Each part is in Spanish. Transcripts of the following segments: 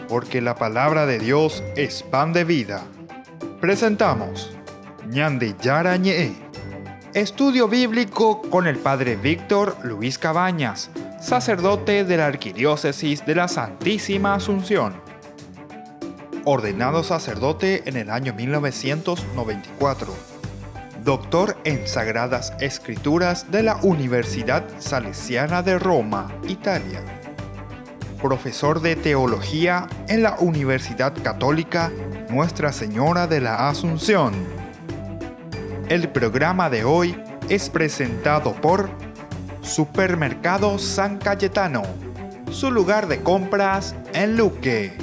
Porque la palabra de Dios es pan de vida. Presentamos Ñande Yara Ñe, estudio bíblico con el Padre Víctor Luis Cabañas, sacerdote de la Arquidiócesis de la Santísima Asunción. Ordenado sacerdote en el año 1994. Doctor en Sagradas Escrituras de la Universidad Salesiana de Roma, Italia. Profesor de Teología en la Universidad Católica Nuestra Señora de la Asunción. El programa de hoy es presentado por Supermercado San Cayetano, su lugar de compras en Luque.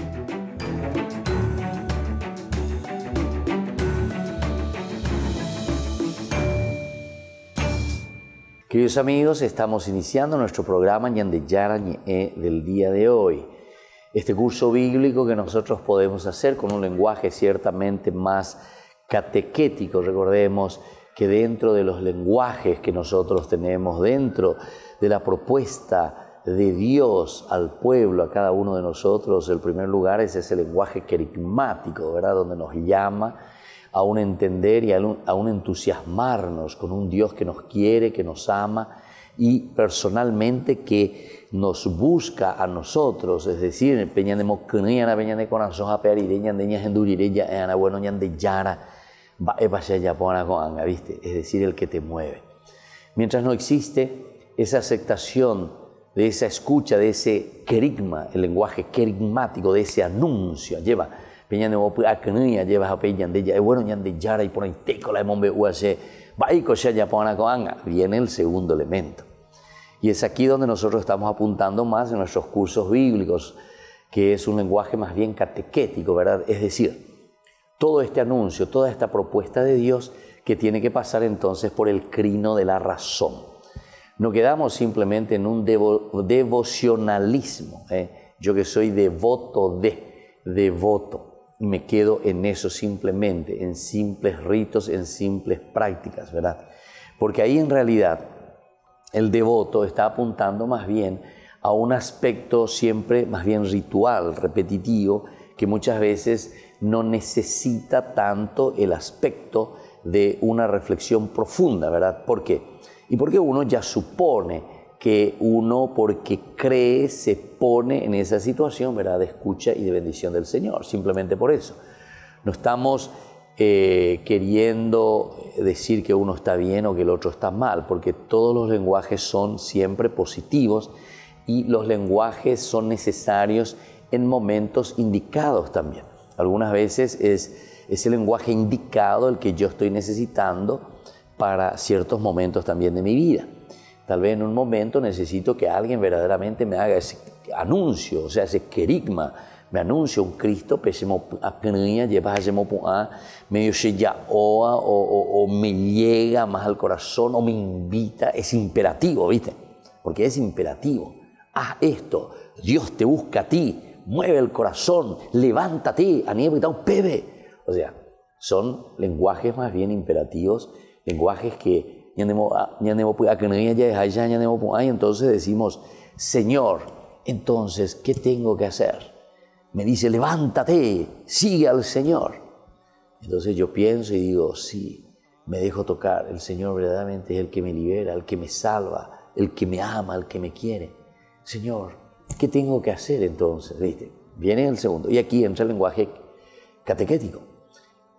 Queridos amigos, estamos iniciando nuestro programa Ñande Yara Ñe del día de hoy. Este curso bíblico que nosotros podemos hacer con un lenguaje ciertamente más catequético. Recordemos que dentro de los lenguajes que nosotros tenemos, dentro de la propuesta de Dios al pueblo, a cada uno de nosotros, el primer lugar es ese lenguaje querigmático, ¿verdad? Donde nos llama a un entender y a un entusiasmarnos con un Dios que nos quiere, que nos ama y personalmente que nos busca a nosotros, es decir, es decir, el que te mueve. Mientras no existe esa aceptación de esa escucha, de ese querigma, el lenguaje querigmático, de ese anuncio, viene el segundo elemento. Y es aquí donde nosotros estamos apuntando más en nuestros cursos bíblicos, que es un lenguaje más bien catequético, ¿verdad? Es decir, todo este anuncio, toda esta propuesta de Dios que tiene que pasar entonces por el crino de la razón. No quedamos simplemente en un devocionalismo, Yo que soy devoto me quedo en eso simplemente, en simples ritos, en simples prácticas, ¿verdad? Porque ahí en realidad el devoto está apuntando más bien a un aspecto siempre más bien ritual, repetitivo, que muchas veces no necesita tanto el aspecto de una reflexión profunda, ¿verdad? ¿Por qué? Y porque uno ya supone que uno, porque cree, se pone en esa situación, ¿verdad?, de escucha y de bendición del Señor, simplemente por eso. No estamos queriendo decir que uno está bien o que el otro está mal, porque todos los lenguajes son siempre positivos y los lenguajes son necesarios en momentos indicados también. Algunas veces es ese lenguaje indicado el que yo estoy necesitando para ciertos momentos también de mi vida. Tal vez en un momento necesito que alguien verdaderamente me haga ese anuncio, o sea, ese querigma, me anuncia un Cristo, medio o me llega más al corazón o me invita, es imperativo, ¿viste? Porque es imperativo. Haz esto, Dios te busca a ti, mueve el corazón, levántate, o sea, son lenguajes más bien imperativos, lenguajes que entonces decimos, Señor, entonces, ¿qué tengo que hacer? Me dice, levántate, sigue al Señor. Entonces yo pienso y digo, sí, me dejo tocar. El Señor verdaderamente es el que me libera, el que me salva, el que me ama, el que me quiere. Señor, ¿qué tengo que hacer entonces? ¿Viste? Viene el segundo. Y aquí entra el lenguaje catequético.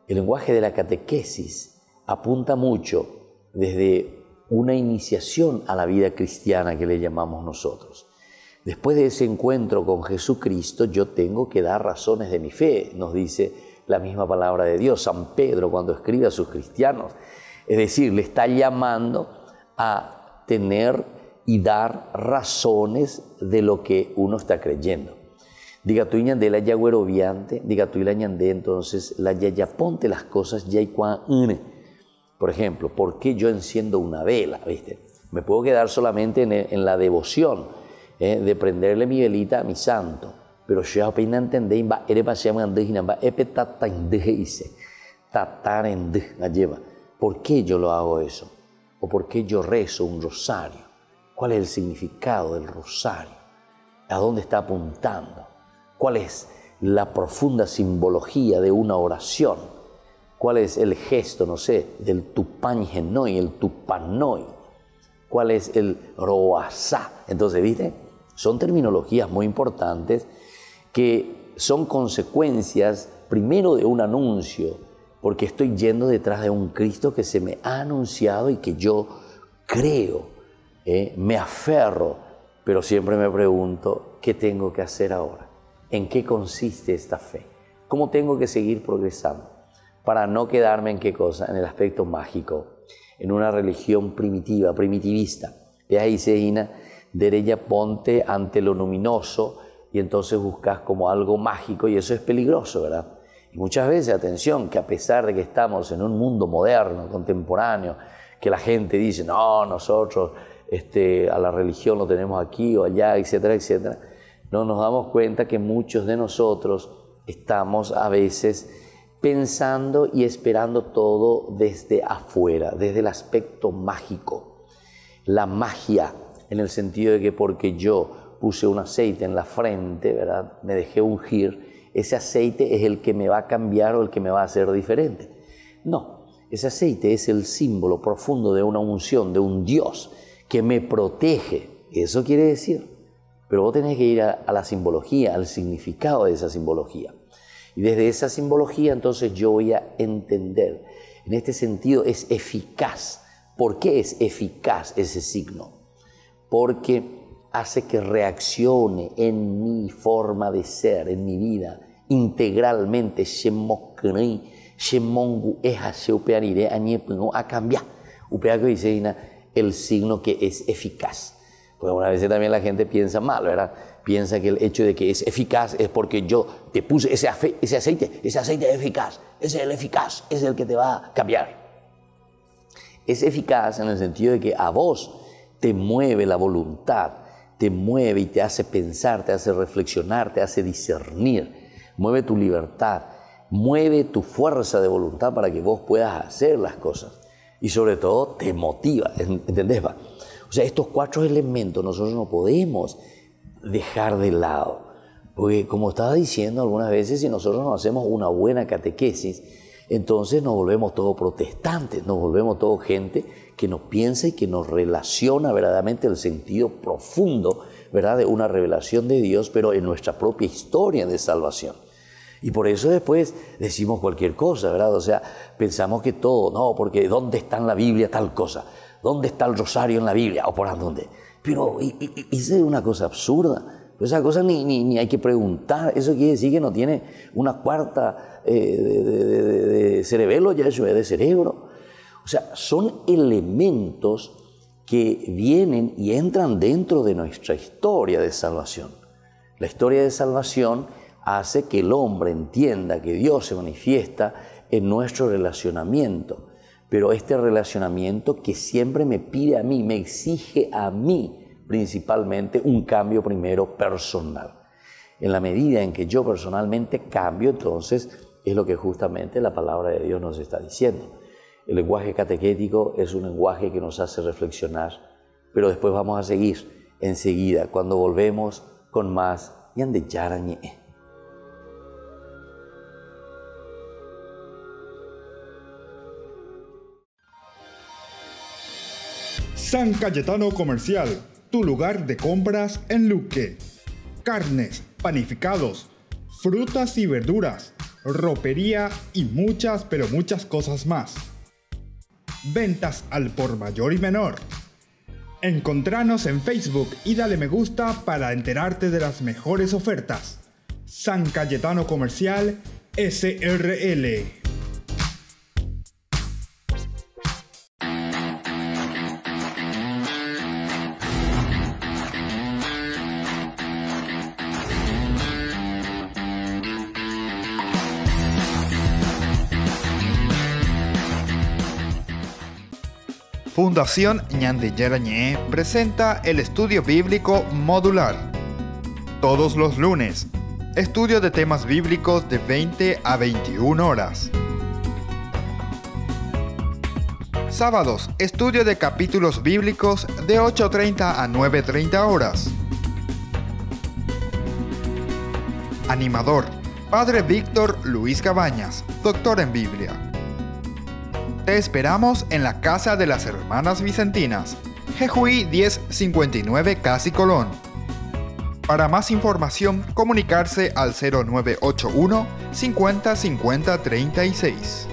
El lenguaje de la catequesis apunta mucho desde una iniciación a la vida cristiana que le llamamos nosotros. Después de ese encuentro con Jesucristo, yo tengo que dar razones de mi fe, nos dice la misma palabra de Dios. San Pedro, cuando escribe a sus cristianos, es decir, le está llamando a tener y dar razones de lo que uno está creyendo. Diga tú ñande la yagüero viante, diga tú la ñande, entonces la yaya ponte las cosas ya y cuan. Por ejemplo, ¿por qué yo enciendo una vela? ¿Viste? Me puedo quedar solamente en la devoción, de prenderle mi velita a mi santo. Pero yo apenas entendí, ¿por qué yo lo hago eso? ¿O por qué yo rezo un rosario? ¿Cuál es el significado del rosario? ¿A dónde está apuntando? cuál es la profunda simbología de una oración, cuál es el gesto, no sé, del tupan genoi, el tupanoi, cuál es el roasá. Entonces, ¿viste? Son terminologías muy importantes que son consecuencias primero de un anuncio, porque estoy yendo detrás de un Cristo que se me ha anunciado y que yo creo, me aferro, pero siempre me pregunto, ¿qué tengo que hacer ahora? ¿En qué consiste esta fe? ¿Cómo tengo que seguir progresando? Para no quedarme en qué cosa, en el aspecto mágico, en una religión primitiva, primitivista. De ahí se ina, derecha ponte ante lo luminoso y entonces buscas como algo mágico y eso es peligroso, ¿verdad? Y muchas veces, atención, que a pesar de que estamos en un mundo moderno, contemporáneo, que la gente dice, no, nosotros a la religión lo tenemos aquí o allá, etcétera, etcétera, no nos damos cuenta que muchos de nosotros estamos a veces pensando y esperando todo desde afuera, desde el aspecto mágico. La magia, en el sentido de que porque yo puse un aceite en la frente, ¿verdad?, me dejé ungir, ese aceite es el que me va a cambiar o el que me va a hacer diferente. No, ese aceite es el símbolo profundo de una unción, de un Dios que me protege. Eso quiere decir. Pero vos tenés que ir a la simbología, al significado de esa simbología. Y desde esa simbología entonces yo voy a entender. En este sentido es eficaz. ¿Por qué es eficaz ese signo? Porque hace que reaccione en mi forma de ser, en mi vida, integralmente. A cambiar. El signo que es eficaz. Porque una vez también la gente piensa mal, ¿verdad? Piensa que el hecho de que es eficaz es porque yo te puse ese aceite es eficaz, ese es el eficaz, ese es el que te va a cambiar. Es eficaz en el sentido de que a vos te mueve la voluntad, te mueve y te hace pensar, te hace reflexionar, te hace discernir, mueve tu libertad, mueve tu fuerza de voluntad para que vos puedas hacer las cosas y sobre todo te motiva, ¿entendés? Va? O sea, estos 4 elementos nosotros no podemos dejar de lado, porque como estaba diciendo algunas veces, si nosotros no hacemos una buena catequesis, entonces nos volvemos todos protestantes, nos volvemos todos gente que nos piensa y que nos relaciona verdaderamente el sentido profundo, ¿verdad?, de una revelación de Dios, pero en nuestra propia historia de salvación. Y por eso después decimos cualquier cosa, ¿verdad? O sea, pensamos que todo, no, porque ¿dónde está en la Biblia tal cosa? ¿Dónde está el rosario en la Biblia? ¿O por dónde? Pero esa es una cosa absurda. Esa cosa ni hay que preguntar. Eso quiere decir que no tiene una cuarta de cerebelo, ya eso es de cerebro. O sea, son elementos que vienen y entran dentro de nuestra historia de salvación. La historia de salvación hace que el hombre entienda que Dios se manifiesta en nuestro relacionamiento, pero este relacionamiento que siempre me pide a mí, me exige a mí principalmente un cambio primero personal. En la medida en que yo personalmente cambio, entonces es lo que justamente la palabra de Dios nos está diciendo. El lenguaje catequético es un lenguaje que nos hace reflexionar, pero después vamos a seguir enseguida cuando volvemos con más Yande Yarañe. San Cayetano Comercial, tu lugar de compras en Luque. Carnes, panificados, frutas y verduras, ropería y muchas, pero muchas cosas más. Ventas al por mayor y menor. Encontranos en Facebook y dale me gusta para enterarte de las mejores ofertas. San Cayetano Comercial, SRL. Fundación Ñande Yarañé presenta el estudio bíblico modular. Todos los lunes, estudio de temas bíblicos de 20 a 21 horas. Sábados, estudio de capítulos bíblicos de 8:30 a 9:30 horas. Animador, Padre Víctor Luis Cabañas, doctor en Biblia. Te esperamos en la Casa de las Hermanas Vicentinas, Jejuí 1059 Casi Colón. Para más información, comunicarse al 0981 50 50 36.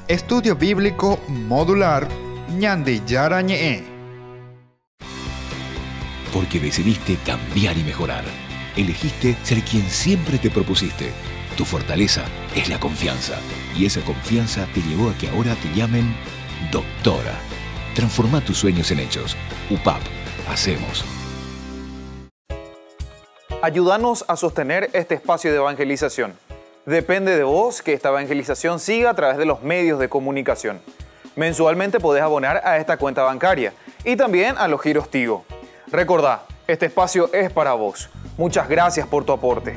Estudio Bíblico Modular Ñandi Yarañe. Porque decidiste cambiar y mejorar. Elegiste ser quien siempre te propusiste. Tu fortaleza es la confianza. Y esa confianza te llevó a que ahora te llamen doctora. Transforma tus sueños en hechos. UPAP. Hacemos. Ayúdanos a sostener este espacio de evangelización. Depende de vos que esta evangelización siga a través de los medios de comunicación. Mensualmente podés abonar a esta cuenta bancaria y también a los giros Tigo. Recordá, este espacio es para vos. Muchas gracias por tu aporte.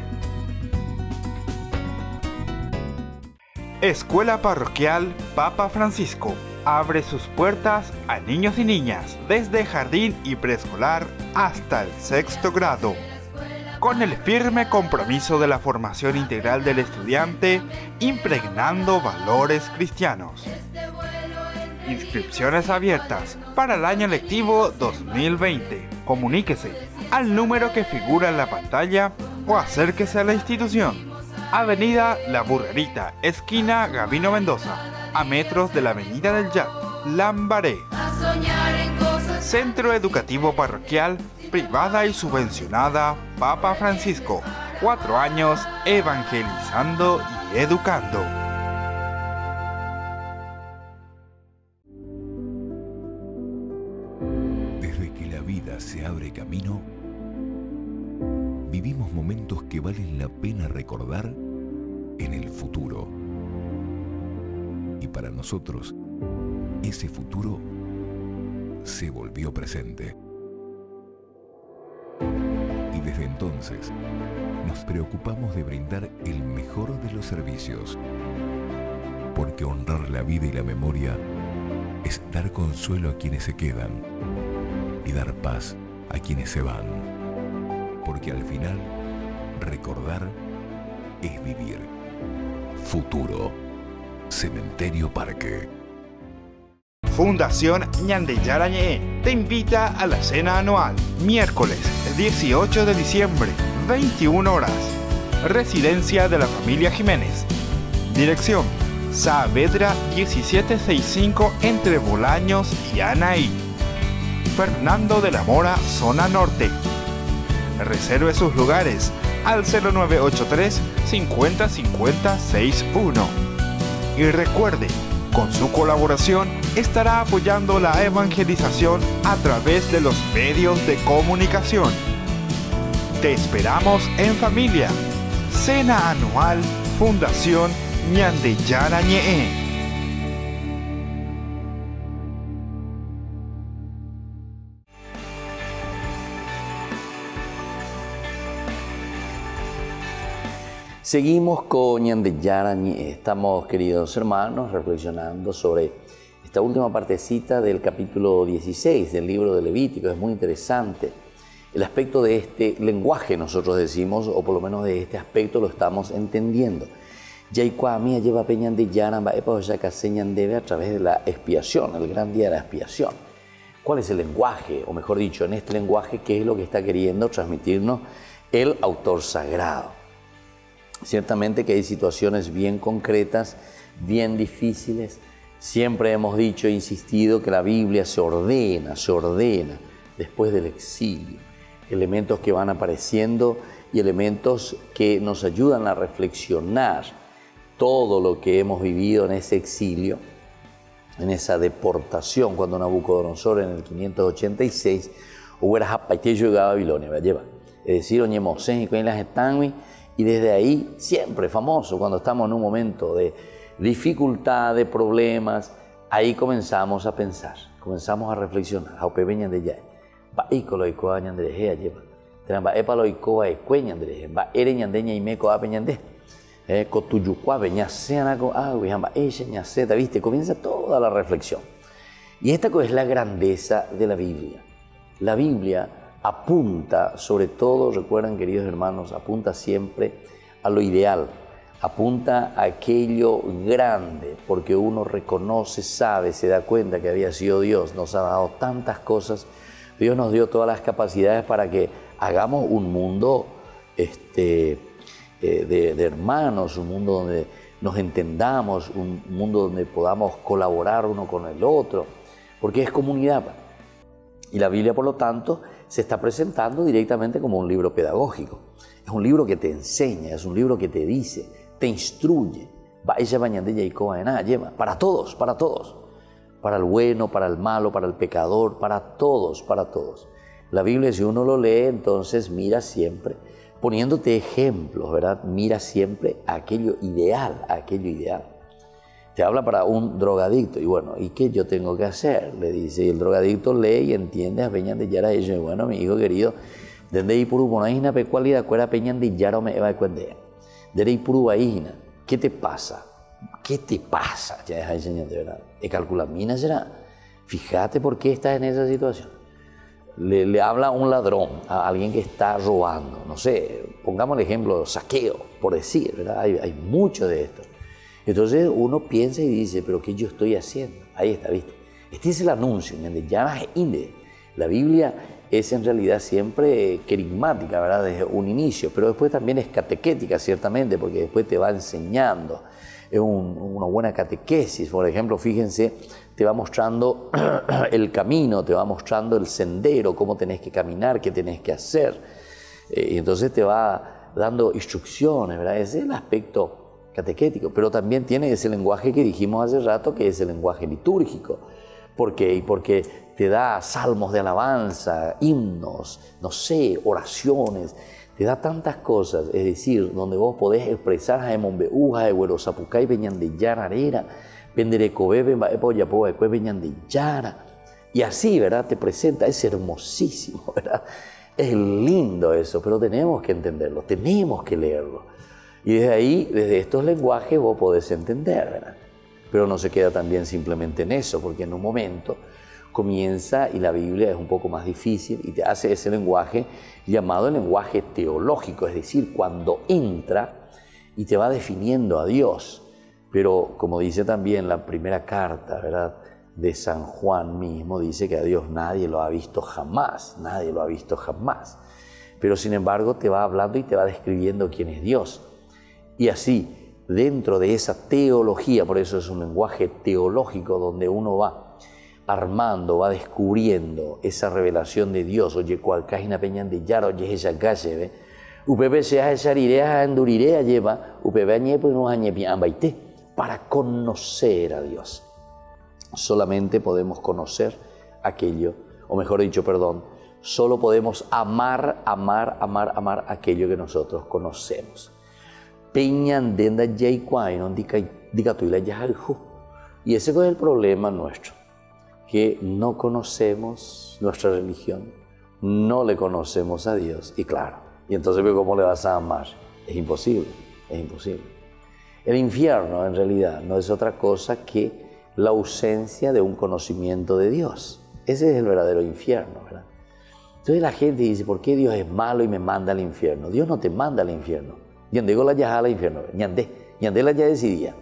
Escuela Parroquial Papa Francisco abre sus puertas a niños y niñas desde jardín y preescolar hasta el 6º grado. Con el firme compromiso de la formación integral del estudiante, impregnando valores cristianos. Inscripciones abiertas para el año lectivo 2020. Comuníquese al número que figura en la pantalla o acérquese a la institución. Avenida La Burrerita, esquina Gabino Mendoza, a metros de la Avenida del Yat, Lambaré. Centro Educativo Parroquial, privada y subvencionada Papa Francisco. 4 años evangelizando y educando. Desde que la vida se abre camino, vivimos momentos que valen la pena recordar en el futuro. Y para nosotros, ese futuro se volvió presente. Y desde entonces, nos preocupamos de brindar el mejor de los servicios. Porque honrar la vida y la memoria es dar consuelo a quienes se quedan y dar paz a quienes se van. Porque al final, recordar es vivir. Futuro. Cementerio Parque. Fundación Ñandeyarañe te invita a la cena anual, miércoles 18 de diciembre, 21 horas. Residencia de la familia Jiménez. Dirección: Saavedra 1765 entre Bolaños y Anaí. Fernando de la Mora, zona norte. Reserve sus lugares al 0983 50 50 61. Y recuerde, con su colaboración estará apoyando la evangelización a través de los medios de comunicación. Te esperamos en familia. Cena anual Fundación Ñandeyarañe. Seguimos con Ñandeyarañe. Estamos, queridos hermanos, reflexionando sobre esta última partecita del capítulo 16 del libro de Levítico. Es muy interesante el aspecto de este lenguaje, nosotros decimos, o por lo menos de este aspecto lo estamos entendiendo. Yaikwamia lleva Peñandeyaramba Epaoyakaseñandebe a través de la expiación, el gran día de la expiación. ¿Cuál es el lenguaje? O mejor dicho, en este lenguaje, ¿qué es lo que está queriendo transmitirnos el autor sagrado? Ciertamente que hay situaciones bien concretas, bien difíciles. Siempre hemos dicho e insistido que la Biblia se ordena después del exilio. Elementos que van apareciendo y elementos que nos ayudan a reflexionar todo lo que hemos vivido en ese exilio, en esa deportación, cuando Nabucodonosor en el 586 hubiera llegado a Babilonia, es decir, Oñemosén y Cuenlas Estanwi. Y desde ahí, siempre famoso, cuando estamos en un momento de dificultad, de problemas, ahí comenzamos a pensar, comenzamos a reflexionar. ¿Viste? Comienza toda la reflexión. Y esta es la grandeza de la Biblia. La Biblia apunta, sobre todo, recuerden queridos hermanos, apunta siempre a lo ideal, apunta a aquello grande, porque uno reconoce, sabe, se da cuenta que había sido Dios, nos ha dado tantas cosas, Dios nos dio todas las capacidades para que hagamos un mundo de hermanos, un mundo donde nos entendamos, un mundo donde podamos colaborar uno con el otro, porque es comunidad. Y la Biblia, por lo tanto, se está presentando directamente como un libro pedagógico. Es un libro que te enseña, es un libro que te dice, te instruye. Para todos, para todos. Para el bueno, para el malo, para el pecador, para todos, para todos. La Biblia, si uno lo lee, entonces mira siempre, poniéndote ejemplos, ¿verdad? Mira siempre aquello ideal, aquello ideal. Te habla para un drogadicto, y bueno, ¿y qué yo tengo que hacer? Le dice, y el drogadicto lee y entiende a Peñan de Yara, y dice, bueno, mi hijo querido, desde ahí por una pecualidad, cuera Peñan de Yara me va a cuender. Desde ahí por ¿qué te pasa? ¿Qué te pasa? Ya es enseñante, ¿verdad? Calculamina será. Fíjate por qué estás en esa situación. Le habla a un ladrón, a alguien que está robando, no sé, pongamos el ejemplo, saqueo, por decir, ¿verdad? Hay mucho de esto. Entonces uno piensa y dice, ¿pero qué yo estoy haciendo? Ahí está, ¿viste? Este es el anuncio, la Biblia es en realidad siempre querigmática, ¿verdad? Desde un inicio, pero después también es catequética, ciertamente, porque después te va enseñando. Es una buena catequesis, por ejemplo, fíjense, te va mostrando el camino, te va mostrando el sendero, cómo tenés que caminar, qué tenés que hacer. Y entonces te va dando instrucciones, ¿verdad? Ese es el aspecto catequético, pero también tiene ese lenguaje que dijimos hace rato, que es el lenguaje litúrgico. ¿Por qué? Y porque te da salmos de alabanza, himnos, no sé, oraciones, te da tantas cosas, es decir, donde vos podés expresar Jaemombeúja, Eguerosapucay, Peñan de Yara, Arera, Penderecobé, Poyapoa, Peñan de Yara, y así, ¿verdad? Te presenta, es hermosísimo, ¿verdad? Es lindo eso, pero tenemos que entenderlo, tenemos que leerlo. Y desde ahí, desde estos lenguajes, vos podés entender, ¿verdad? Pero no se queda también simplemente en eso, porque en un momento comienza, y la Biblia es un poco más difícil, y te hace ese lenguaje llamado el lenguaje teológico, es decir, cuando entra y te va definiendo a Dios. Pero como dice también la primera carta, ¿verdad?, de San Juan mismo, dice que a Dios nadie lo ha visto jamás, nadie lo ha visto jamás. Pero sin embargo te va hablando y te va describiendo quién es Dios. Y así, dentro de esa teología, por eso es un lenguaje teológico donde uno va armando, va descubriendo esa revelación de Dios. Oye, cual cágina peñan de yaro, oye, esa calle, ¿ve? Upebe sea esa irea, endurirea lleva, upebe añepo y no añepi ambaite, para conocer a Dios. Solamente podemos conocer aquello, o mejor dicho, perdón, solo podemos amar aquello que nosotros conocemos. Peñan denda yaikwai, no diga tuila yajalju. Y ese es el problema nuestro, que no conocemos nuestra religión, no le conocemos a Dios, y claro, y entonces ¿cómo le vas a amar? Es imposible, es imposible. El infierno en realidad no es otra cosa que la ausencia de un conocimiento de Dios. Ese es el verdadero infierno, ¿verdad? Entonces la gente dice, ¿por qué Dios es malo y me manda al infierno? Dios no te manda al infierno. Ñande la yaja al infierno. Ñande la ya decidía.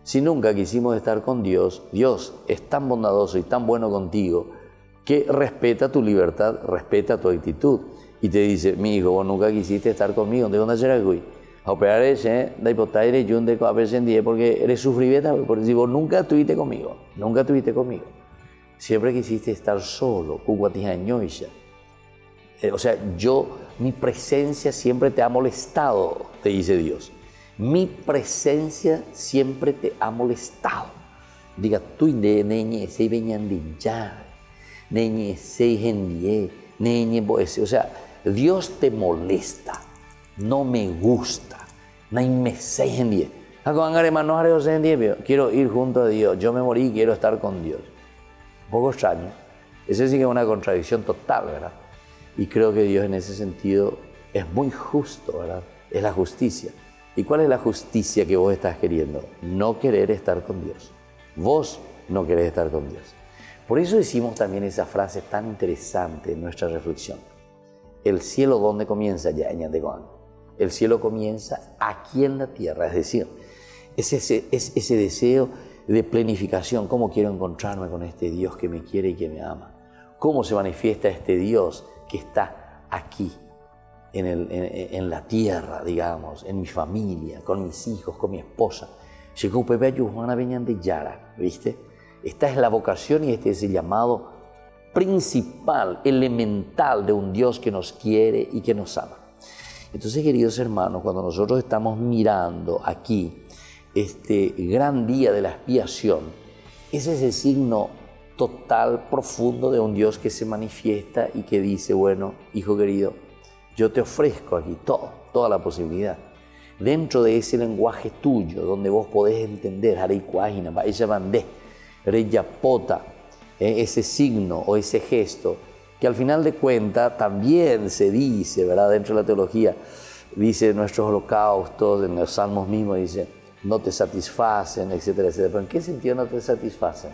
Si nunca quisimos estar con Dios, Dios es tan bondadoso y tan bueno contigo que respeta tu libertad, respeta tu actitud. Y te dice, mi hijo, vos nunca quisiste estar conmigo, ¿de dónde será que a operar ese, da hipotaire, yo de a porque eres sufribeta, porque si vos nunca estuviste conmigo, nunca estuviste conmigo. Siempre quisiste estar solo, o sea, mi presencia siempre te ha molestado, te dice Dios. Mi presencia siempre te ha molestado. Diga, tú de neñe, se veñan de ya, neñe, se gendie, neñe, o sea, Dios te molesta, no me gusta, no me se gendie. Quiero ir junto a Dios, yo me morí, quiero estar con Dios. Un poco extraño, eso sí que es una contradicción total, ¿verdad? Y creo que Dios en ese sentido es muy justo, ¿verdad? Es la justicia. ¿Y cuál es la justicia que vos estás queriendo? No querer estar con Dios. Vos no querés estar con Dios. Por eso decimos también esa frase tan interesante en nuestra reflexión. el cielo ¿dónde comienza ya en Yandeguán? El cielo comienza aquí en la tierra, es decir, es ese deseo de plenificación. ¿Cómo quiero encontrarme con este Dios que me quiere y que me ama? ¿Cómo se manifiesta este Dios que está aquí, en la tierra, digamos, en mi familia, con mis hijos, con mi esposa? Llegó Pepe Ayujuana Beñan de Yara, ¿viste? Esta es la vocación y este es el llamado principal, elemental de un Dios que nos quiere y que nos ama. Entonces, queridos hermanos, cuando nosotros estamos mirando aquí este gran día de la expiación, es ese signo total, profundo de un Dios que se manifiesta y que dice, bueno, hijo querido, yo te ofrezco aquí toda la posibilidad. Dentro de ese lenguaje tuyo, donde vos podés entender, ese signo o ese gesto, que al final de cuentas también se dice, ¿verdad? Dentro de la teología, dice nuestros holocaustos, en los salmos mismos dice, no te satisfacen, etcétera, etcétera. ¿Pero en qué sentido no te satisfacen?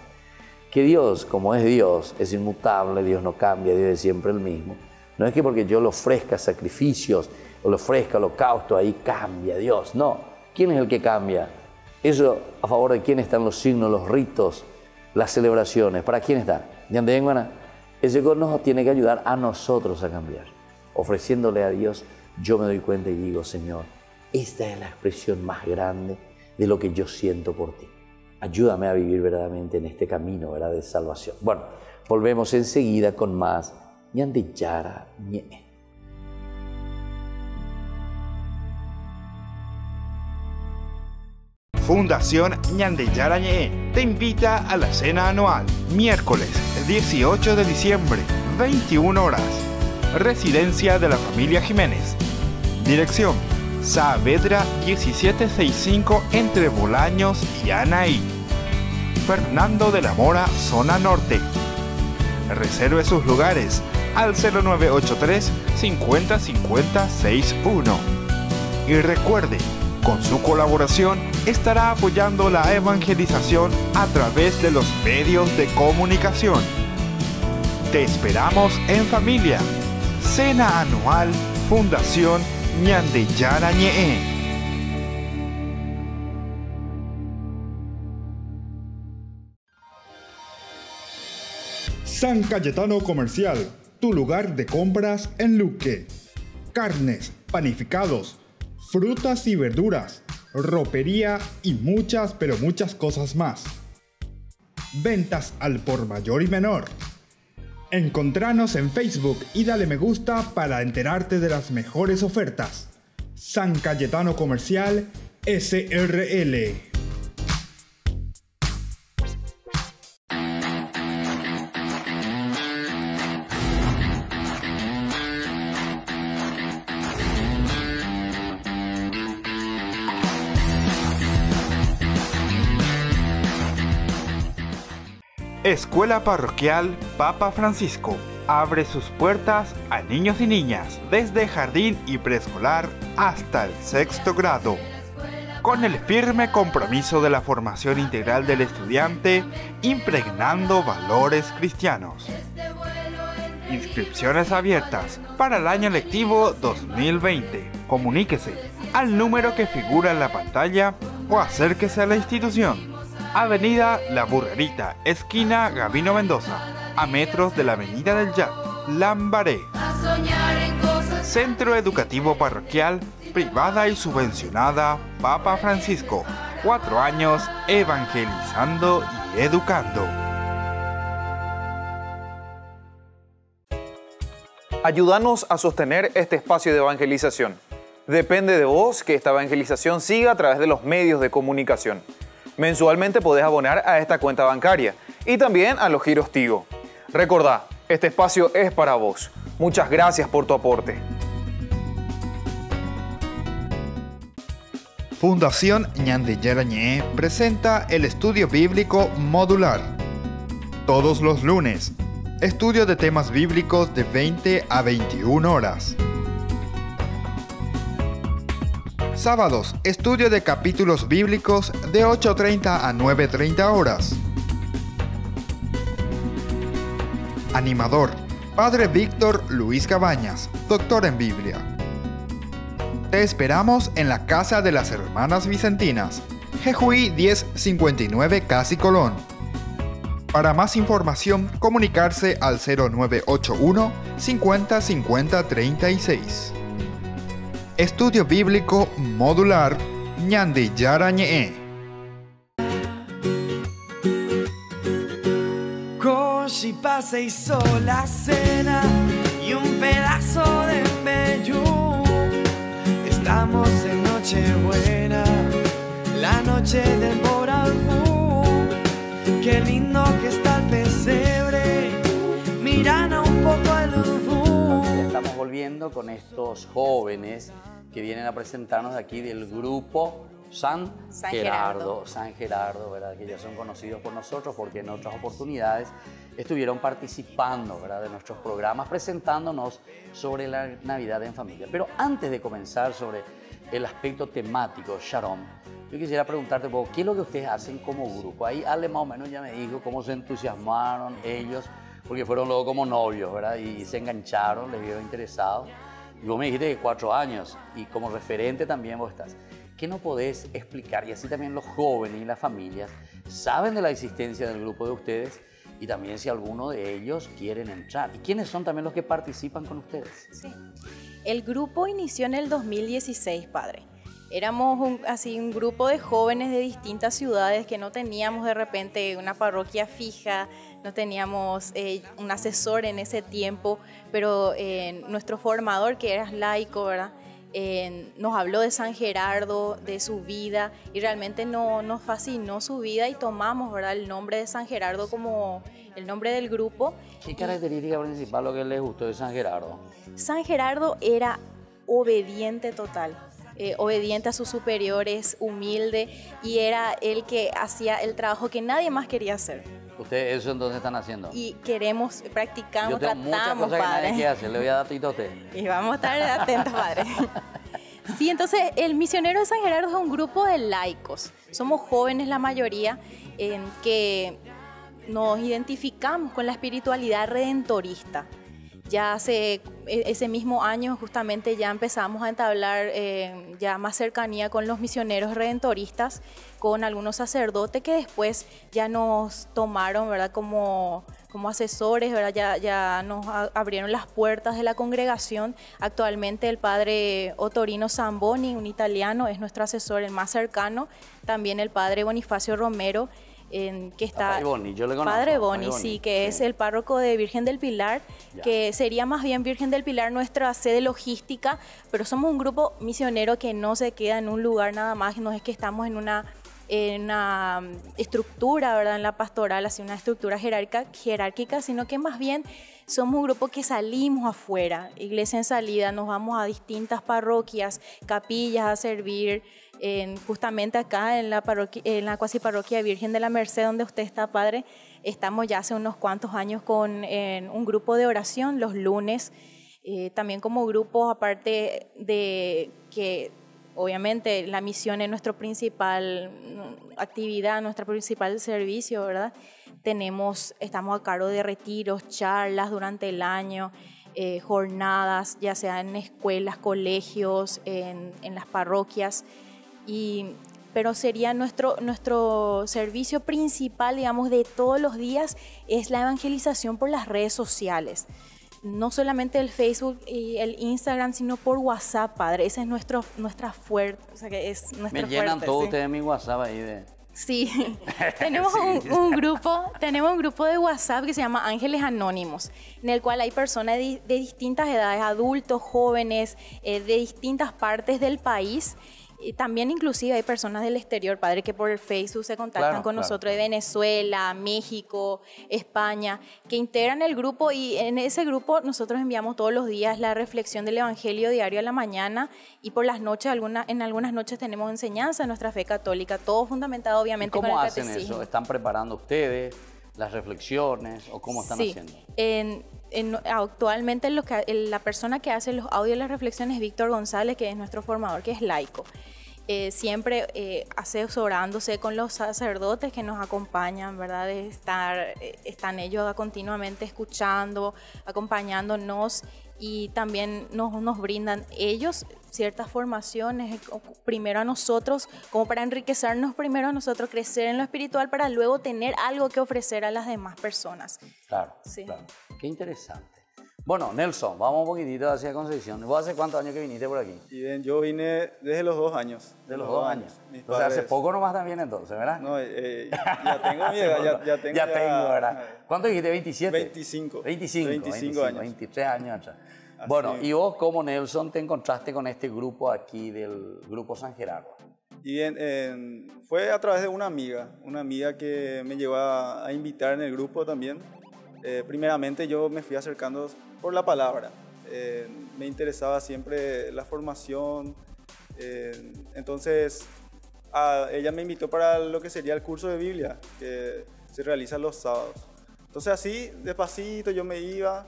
Que Dios, como es Dios, es inmutable, Dios no cambia, Dios es siempre el mismo. No es que porque yo le ofrezca sacrificios o le ofrezca holocausto, ahí cambia Dios. No. ¿Quién es el que cambia? Eso, ¿a favor de quién están los signos, los ritos, las celebraciones? ¿Para quién está? Ese Dios nos tiene que ayudar a nosotros a cambiar. Ofreciéndole a Dios, yo me doy cuenta y digo, Señor, esta es la expresión más grande de lo que yo siento por ti. Ayúdame a vivir verdaderamente en este camino, ¿verdad?, de salvación. Bueno, volvemos enseguida con más Ñande Yara Ñe. Fundación Ñande Yara Ñe te invita a la cena anual, miércoles 18 de diciembre, 21 horas. Residencia de la familia Jiménez. Dirección: Saavedra 1765 entre Bolaños y Anaí. Fernando de la Mora, zona norte. Reserve sus lugares al 0983 50 50 61. Y recuerde, con su colaboración estará apoyando la evangelización a través de los medios de comunicación. Te esperamos en familia. Cena anual Fundación Ñande Yara Ñe. San Cayetano Comercial, tu lugar de compras en Luque. Carnes, panificados, frutas y verduras, ropería y muchas, pero muchas cosas más. Ventas al por mayor y menor. Encontranos en Facebook y dale me gusta para enterarte de las mejores ofertas. San Cayetano Comercial SRL. Escuela Parroquial Papa Francisco abre sus puertas a niños y niñas desde jardín y preescolar hasta el 6º grado, con el firme compromiso de la formación integral del estudiante, impregnando valores cristianos. Inscripciones abiertas para el año lectivo 2020. Comuníquese al número que figura en la pantalla o acérquese a la institución. Avenida La Burrerita, esquina Gabino Mendoza, a metros de la Avenida del Yat, Lambaré. Centro Educativo Parroquial, privada y subvencionada Papa Francisco. 4 años evangelizando y educando. Ayúdanos a sostener este espacio de evangelización. Depende de vos que esta evangelización siga a través de los medios de comunicación. Mensualmente podés abonar a esta cuenta bancaria y también a los giros Tigo. Recordá, este espacio es para vos. Muchas gracias por tu aporte. Fundación Ñande Yara Ñe presenta el estudio bíblico modular. Todos los lunes, estudio de temas bíblicos de 20 a 21 horas. Sábados, estudio de capítulos bíblicos de 8:30 a 9:30 horas. Animador, Padre Víctor Luis Cabañas. doctor en Biblia. Te esperamos en la Casa de las Hermanas Vicentinas, Jejuí 1059 Casi Colón. Para más información, comunicarse al 0981 50 50 36. Estudio Bíblico Modular Ñandi Yarañe. Coshi pase hizo la cena y un pedazo de meyú. Estamos en Nochebuena, la noche del Boragú. Qué lindo que está el pesebre, mirando un poco al Udú. Ya estamos volviendo con estos jóvenes que vienen a presentarnos de aquí del grupo San Gerardo, ¿verdad? Que ya son conocidos por nosotros porque en otras oportunidades estuvieron participando, ¿verdad?, de nuestros programas presentándonos sobre la Navidad en familia. Pero antes de comenzar sobre el aspecto temático, Sharon, yo quisiera preguntarte, ¿qué es lo que ustedes hacen como grupo? Ahí Ale más o menos ya me dijo cómo se entusiasmaron ellos, porque fueron luego como novios, ¿verdad? Y se engancharon, les vio interesados. Y vos me dijiste que 4 años, y como referente también vos estás. ¿Qué no podés explicar? Y así también los jóvenes y las familias saben de la existencia del grupo de ustedes y también si alguno de ellos quieren entrar. ¿Y quiénes son también los que participan con ustedes? Sí. El grupo inició en el 2016, padre. Éramos un grupo de jóvenes de distintas ciudades que no teníamos de repente una parroquia fija, no teníamos un asesor en ese tiempo, pero nuestro formador, que era laico, ¿verdad?, nos habló de San Gerardo, de su vida, y realmente nos fascinó su vida y tomamos, ¿verdad?, el nombre de San Gerardo como el nombre del grupo. ¿Qué característica principal lo que les gustó de San Gerardo? San Gerardo era obediente total. Obediente a sus superiores, humilde, y era el que hacía el trabajo que nadie más quería hacer. ¿Ustedes eso entonces están haciendo? Y queremos, practicamos, yo tengo tratamos, muchas cosas padre. que nadie quiere hacer, le voy a dar tito a usted. Y vamos a estar atentos, padre. Sí, entonces el Misionero de San Gerardo es un grupo de laicos. Somos jóvenes la mayoría que nos identificamos con la espiritualidad redentorista. Ya hace ese mismo año justamente ya empezamos a entablar ya más cercanía con los misioneros redentoristas, con algunos sacerdotes que después ya nos tomaron, ¿verdad?, como asesores, ¿verdad? Ya nos abrieron las puertas de la congregación. Actualmente el padre Ottorino Zamboni, un italiano, es nuestro asesor el más cercano. También el padre Bonifacio Romero, que está... Padre Boni, yo le conozco. Padre Boni, sí, que es el párroco de Virgen del Pilar, que sería más bien Virgen del Pilar nuestra sede logística, pero somos un grupo misionero que no se queda en un lugar nada más, no es que estamos en una estructura, ¿verdad?, en la pastoral, así una estructura jerárquica, sino que más bien somos un grupo que salimos afuera, iglesia en salida, nos vamos a distintas parroquias, capillas a servir. Justamente acá en la cuasi parroquia Virgen de la Merced, donde usted está, padre, estamos ya hace unos cuantos años con un grupo de oración los lunes, también como grupo, aparte de que obviamente la misión es nuestra principal actividad, nuestro principal servicio, ¿verdad? Estamos a cargo de retiros, charlas durante el año, jornadas, ya sea en escuelas, colegios, en las parroquias. Pero sería nuestro servicio principal, digamos, de todos los días, es la evangelización por las redes sociales. No solamente el Facebook y el Instagram, sino por WhatsApp, padre. Ese es nuestra fuerte, o sea, que es nuestra Me llenan fuerte, todos ¿sí? ustedes mi WhatsApp ahí de... Sí, tenemos un grupo de WhatsApp que se llama Ángeles Anónimos, en el cual hay personas de distintas edades, adultos, jóvenes, de distintas partes del país. Y también inclusive hay personas del exterior, padre, que por el Facebook se contactan con nosotros, de Venezuela, México, España, que integran el grupo, y en ese grupo nosotros enviamos todos los días la reflexión del Evangelio diario a la mañana, y por las noches, en algunas noches tenemos enseñanza de nuestra fe católica, todo fundamentado obviamente con el catecismo. ¿Cómo hacen eso? ¿Están preparando ustedes las reflexiones o cómo están haciendo? Actualmente la persona que hace los audios y las reflexiones es Víctor González, que es nuestro formador, que es laico. Siempre asesorándose con los sacerdotes que nos acompañan, ¿verdad? Están ellos continuamente escuchando, acompañándonos, y también nos brindan ellos ciertas formaciones, primero a nosotros, como para enriquecernos primero a nosotros, crecer en lo espiritual para luego tener algo que ofrecer a las demás personas. Claro, Sí. claro. Qué interesante. Bueno, Nelson, vamos un poquitito hacia Concepción. ¿Vos hace cuántos años que viniste por aquí? Y bien, yo vine desde los 2 años. De los 2 años. Mis O sea, hace padres- poco nomás también entonces, ¿verdad? No, ya tengo mi edad, ya tengo. Ya tengo, ¿verdad? ¿Cuánto dijiste? ¿27? 25. 25 años. 23 años atrás. Así Bueno, es. y vos como Nelson te encontraste con este grupo aquí del Grupo San Gerardo. Y fue a través de una amiga que me llevó a invitar en el grupo también. Primeramente yo me fui acercando por la palabra. Me interesaba siempre la formación. Entonces ella me invitó para lo que sería el curso de Biblia, que se realiza los sábados. Entonces así, despacito, yo me iba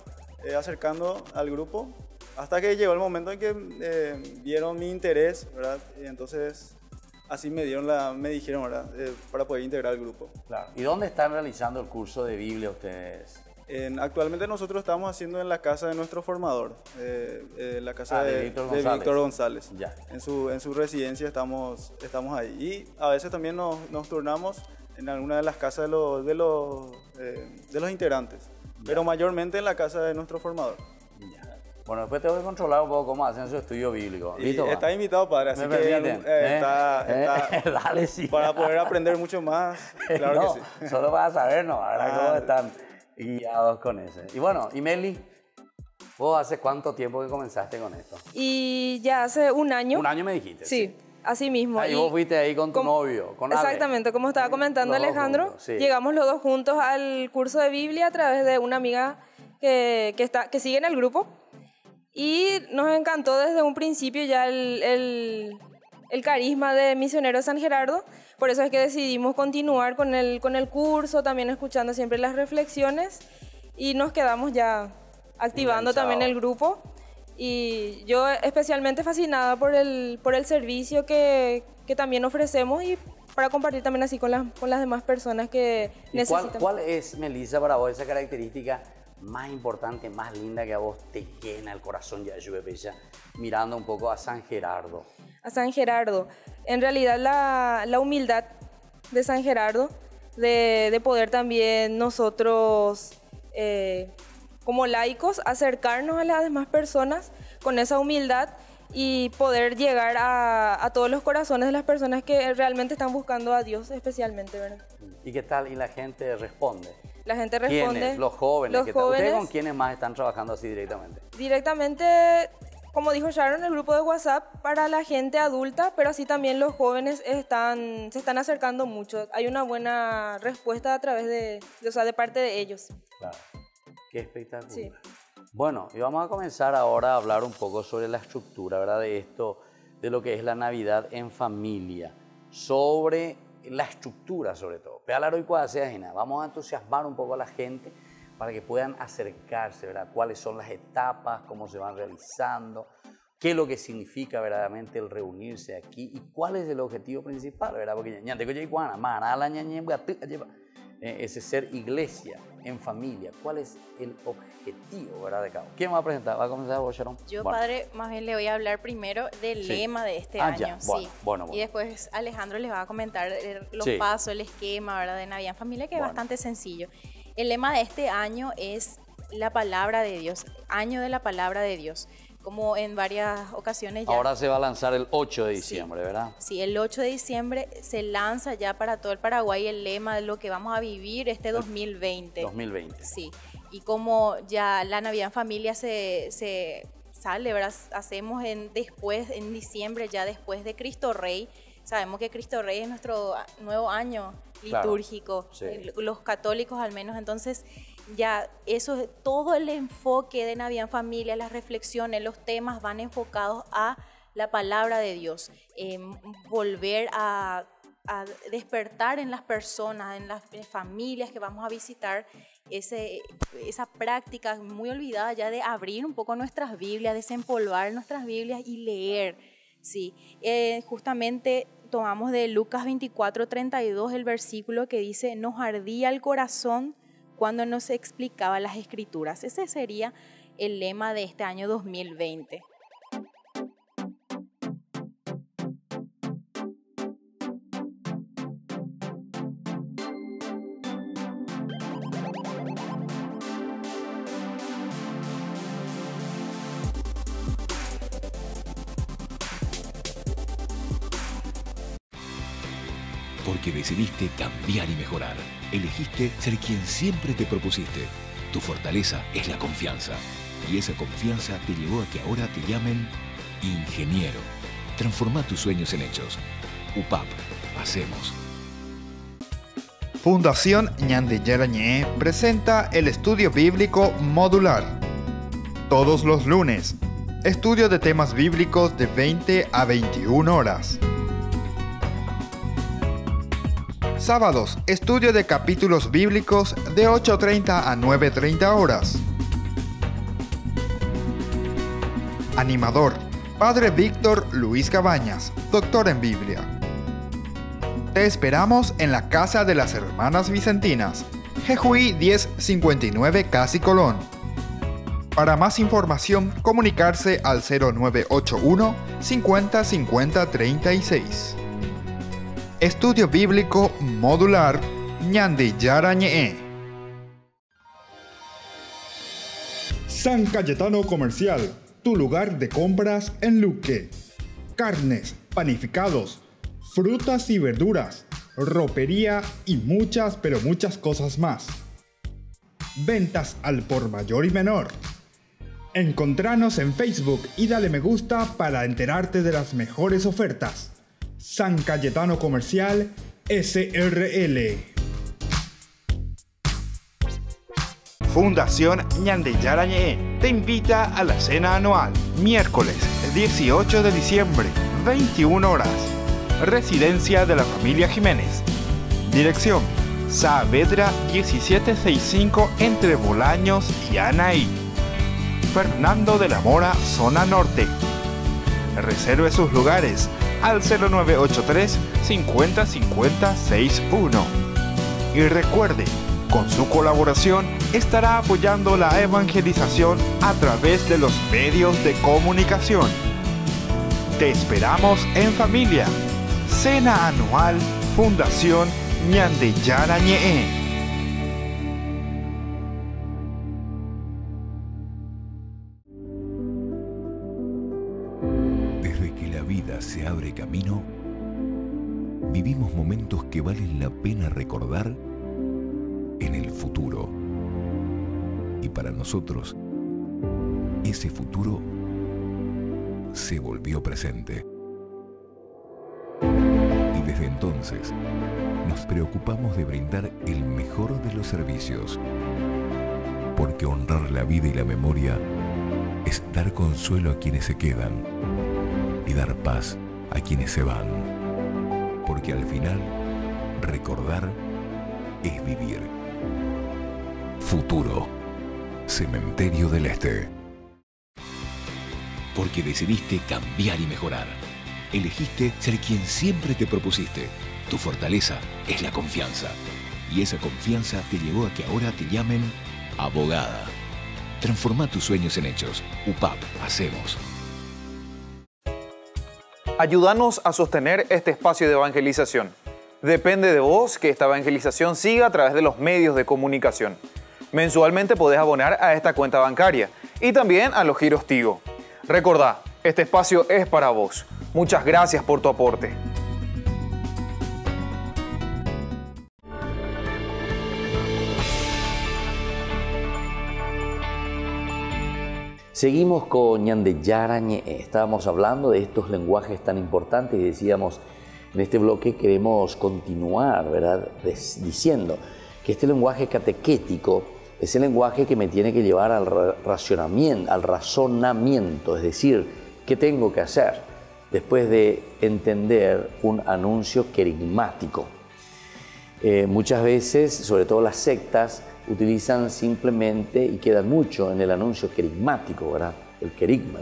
acercando al grupo hasta que llegó el momento en que vieron mi interés, ¿verdad? Y entonces así me dijeron, ¿verdad? Para poder integrar el grupo. Claro. ¿Y dónde están realizando el curso de Biblia ustedes? Actualmente nosotros estamos haciendo en la casa de nuestro formador, la casa de de Víctor de González. Víctor González. Ya. En su residencia estamos ahí. Y a veces también nos turnamos en alguna de las casas de los integrantes, pero mayormente en la casa de nuestro formador. Ya. Bueno, después te voy a controlar un poco cómo hacen su estudio bíblico. Y ¿Listo? está invitado, padre, así ¿Me que permiten? Dale, sí. para poder aprender mucho más. Claro No, que sí. solo para saber, ¿no? Ahora Ah. cómo están guiados con ese. Y bueno, y Meli, ¿vos hace cuánto tiempo que comenzaste con esto? Y ya hace un año. Un año me dijiste. Sí, así mismo. Ahí vos fuiste ahí con tu novio, con Ale. Exactamente, como estaba comentando Los dos Alejandro, juntos, sí. llegamos los dos juntos al curso de Biblia a través de una amiga que sigue en el grupo. Y nos encantó desde un principio ya el carisma de Misioneros San Gerardo. Por eso es que decidimos continuar con el curso, también escuchando siempre las reflexiones. Y nos quedamos ya activando también el grupo. Y yo especialmente fascinada por el servicio que también ofrecemos y para compartir también así con las demás personas que ¿Y necesitan. cuál es, Melissa, para vos esa característica más importante, más linda que a vos te llena el corazón ya mirando un poco a San Gerardo? A San Gerardo. En realidad la humildad de San Gerardo, de poder también nosotros como laicos acercarnos a las demás personas con esa humildad y poder llegar a todos los corazones de las personas que realmente están buscando a Dios especialmente, ¿verdad? ¿Y qué tal? ¿Y la gente responde? La gente responde. ¿Quiénes? Los jóvenes. Los ¿Qué tal? ¿Ustedes jóvenes. con quiénes más están trabajando así directamente? Directamente, como dijo Sharon, el grupo de WhatsApp para la gente adulta, pero así también los jóvenes se están acercando mucho. Hay una buena respuesta a través de parte de ellos. Claro. Qué espectacular. Sí. Bueno, y vamos a comenzar ahora a hablar un poco sobre la estructura, ¿verdad? De esto, de lo que es la Navidad en familia. Sobre la estructura, sobre todo. Vamos a entusiasmar un poco a la gente para que puedan acercarse, ¿verdad? Cuáles son las etapas, cómo se van realizando, qué es lo que significa verdaderamente el reunirse aquí y cuál es el objetivo principal, ¿verdad? Porque ese ser iglesia en familia, ¿cuál es el objetivo, ¿verdad? De cada uno? ¿Quién va a presentar? ¿Va a comenzar vos, Sharon? Yo, Bueno. padre, más bien le voy a hablar primero del Sí. lema de este Ah, año. ya. Sí. Bueno. Y después Alejandro les va a comentar los Sí. pasos, el esquema, ¿verdad? De Navidad en Familia, que es Bueno. bastante sencillo. El lema de este año es la palabra de Dios, año de la palabra de Dios. Como en varias ocasiones ya. Ahora se va a lanzar el 8 de diciembre, ¿verdad? Sí, el 8 de diciembre se lanza ya para todo el Paraguay el lema de lo que vamos a vivir este 2020. 2020. Sí, y como ya la Navidad en Familia se sale, ¿verdad? Hacemos en diciembre, ya después de Cristo Rey. Sabemos que Cristo Rey es nuestro nuevo año litúrgico, sí. Los católicos al menos, entonces ya eso, todo el enfoque de Navidad en Familia, las reflexiones, los temas van enfocados a la palabra de Dios, volver a despertar en las personas, en las familias que vamos a visitar, esa práctica muy olvidada ya de abrir un poco nuestras Biblias, desempolvar nuestras Biblias y leer. Sí, justamente tomamos de Lucas 24:32 el versículo que dice: nos ardía el corazón cuando nos explicaba las Escrituras. Ese sería el lema de este año 2020. Porque decidiste cambiar y mejorar. Elegiste ser quien siempre te propusiste. Tu fortaleza es la confianza. Y esa confianza te llevó a que ahora te llamen ingeniero. Transforma tus sueños en hechos. UPAP. Hacemos. Fundación Ñandillera Ñe presenta el estudio bíblico modular. Todos los lunes, estudio de temas bíblicos de 20 a 21 horas. Sábados, estudio de capítulos bíblicos de 8:30 a 9:30 horas. Animador, Padre Víctor Luis Cabañas, doctor en Biblia. Te esperamos en la Casa de las Hermanas Vicentinas, Jejuí 1059 Casi Colón. Para más información, comunicarse al 0981 50 50 36. Estudio Bíblico Modular Ñandillera Ñe. San Cayetano Comercial, tu lugar de compras en Luque. Carnes, panificados, frutas y verduras, ropería y muchas, pero muchas cosas más. Ventas al por mayor y menor. Encontranos en Facebook y dale me gusta para enterarte de las mejores ofertas. San Cayetano Comercial SRL. Fundación Ñandillera Ñe te invita a la cena anual, miércoles 18 de diciembre, 21 horas. Residencia de la familia Jiménez. Dirección: Saavedra 1765 entre Bolaños y Anaí. Fernando de la Mora, zona norte. Reserve sus lugares al 0983 50 50 61. Y recuerde, con su colaboración estará apoyando la evangelización a través de los medios de comunicación. Te esperamos en familia. Cena anual Fundación Ñandillera Ñe. Se abre camino, vivimos momentos que valen la pena recordar en el futuro. Y para nosotros, ese futuro se volvió presente. Y desde entonces, nos preocupamos de brindar el mejor de los servicios. Porque honrar la vida y la memoria es dar consuelo a quienes se quedan y dar paz a quienes se van. Porque al final, recordar es vivir. Futuro. Cementerio del Este. Porque decidiste cambiar y mejorar. Elegiste ser quien siempre te propusiste. Tu fortaleza es la confianza. Y esa confianza te llevó a que ahora te llamen abogada. Transforma tus sueños en hechos. UPAP. Hacemos. Ayúdanos a sostener este espacio de evangelización. Depende de vos que esta evangelización siga a través de los medios de comunicación. Mensualmente podés abonar a esta cuenta bancaria y también a los giros Tigo. Recordá, este espacio es para vos. Muchas gracias por tu aporte. Seguimos con Ñandillera Ñe. Estábamos hablando de estos lenguajes tan importantes y decíamos, en este bloque queremos continuar, ¿verdad?, diciendo que este lenguaje catequético es el lenguaje que me tiene que llevar al razonamiento, es decir, ¿qué tengo que hacer después de entender un anuncio querigmático? Muchas veces, sobre todo las sectas, utilizan simplemente y quedan mucho en el anuncio querigmático, ¿verdad? El querigma,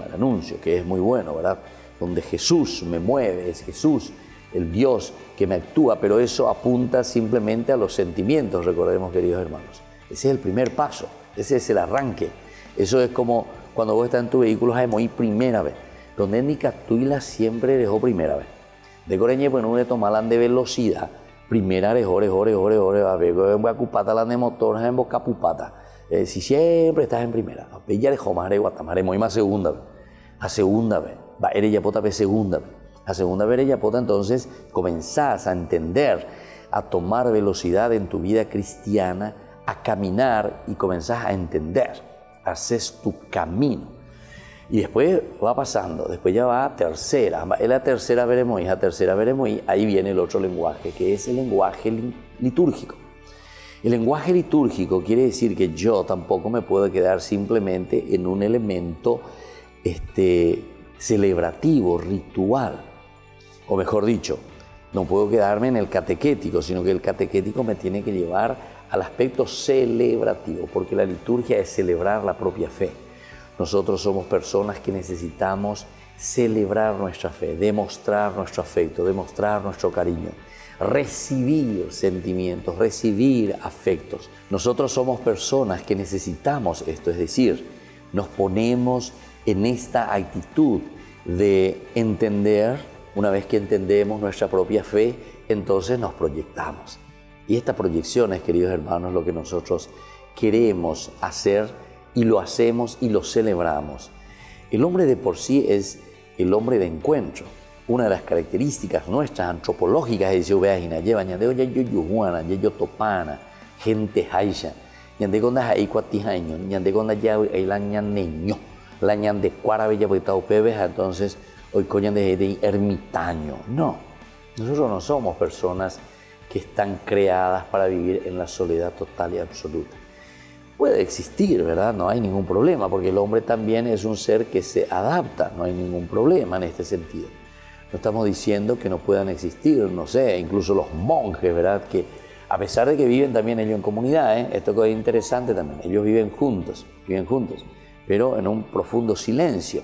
el anuncio, que es muy bueno, ¿verdad? Donde Jesús me mueve, es Jesús el Dios que me actúa, pero eso apunta simplemente a los sentimientos, recordemos, queridos hermanos. Ese es el primer paso, ese es el arranque. Eso es como cuando vos estás en tu vehículo, hay muy primera vez. Donde en Nicatuila siempre dejó primera vez. De Coreñe, pues no le tomaban de velocidad. Primera dejó, a ver, voy a ocupar la de motor, en boca pupata. Si siempre estás en primera. Ya dejó más de Guatemala, muy más segunda vez. A segunda vez. Va, eres ya pota, segunda vez. A segunda vez ella pota, entonces comenzás a entender, a tomar velocidad en tu vida cristiana, a caminar y comenzás a entender, haces tu camino. Y después va pasando, después ya va a tercera, en la tercera veremos, ahí viene el otro lenguaje, que es el lenguaje litúrgico. El lenguaje litúrgico quiere decir que yo tampoco me puedo quedar simplemente en un elemento celebrativo, ritual. O mejor dicho, no puedo quedarme en el catequético, sino que el catequético me tiene que llevar al aspecto celebrativo, porque la liturgia es celebrar la propia fe. Nosotros somos personas que necesitamos celebrar nuestra fe, demostrar nuestro afecto, demostrar nuestro cariño, recibir sentimientos, recibir afectos. Nosotros somos personas que necesitamos esto, es decir, nos ponemos en esta actitud de entender. Una vez que entendemos nuestra propia fe, entonces nos proyectamos. Y esta proyección es, queridos hermanos, lo que nosotros queremos hacer y lo hacemos y lo celebramos. El hombre de por sí es el hombre de encuentro. Una de las características nuestras antropológicas es gente haisha, ñande gonda hay cuatijaño, ñande gonda ya hay la ñaneño, la ñande cuarabella entonces hoy coñan de ermitaño. No, nosotros no somos personas que están creadas para vivir en la soledad total y absoluta. Puede existir, ¿verdad? No hay ningún problema, porque el hombre también es un ser que se adapta, no hay ningún problema en este sentido. No estamos diciendo que no puedan existir, no sé, incluso los monjes, ¿verdad? Que a pesar de que viven también ellos en comunidad, esto es interesante también, ellos viven juntos, pero en un profundo silencio.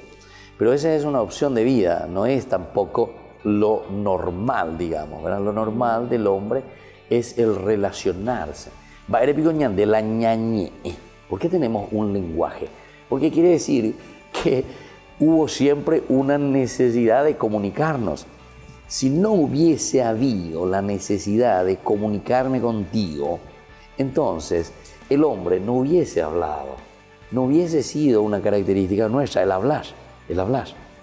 Pero esa es una opción de vida, no es tampoco lo normal, digamos, ¿verdad? Lo normal del hombre es el relacionarse. De la ñañe. ¿Por qué tenemos un lenguaje? Porque quiere decir que hubo siempre una necesidad de comunicarnos. Si no hubiese habido la necesidad de comunicarme contigo, entonces el hombre no hubiese hablado. No hubiese sido una característica nuestra el hablar.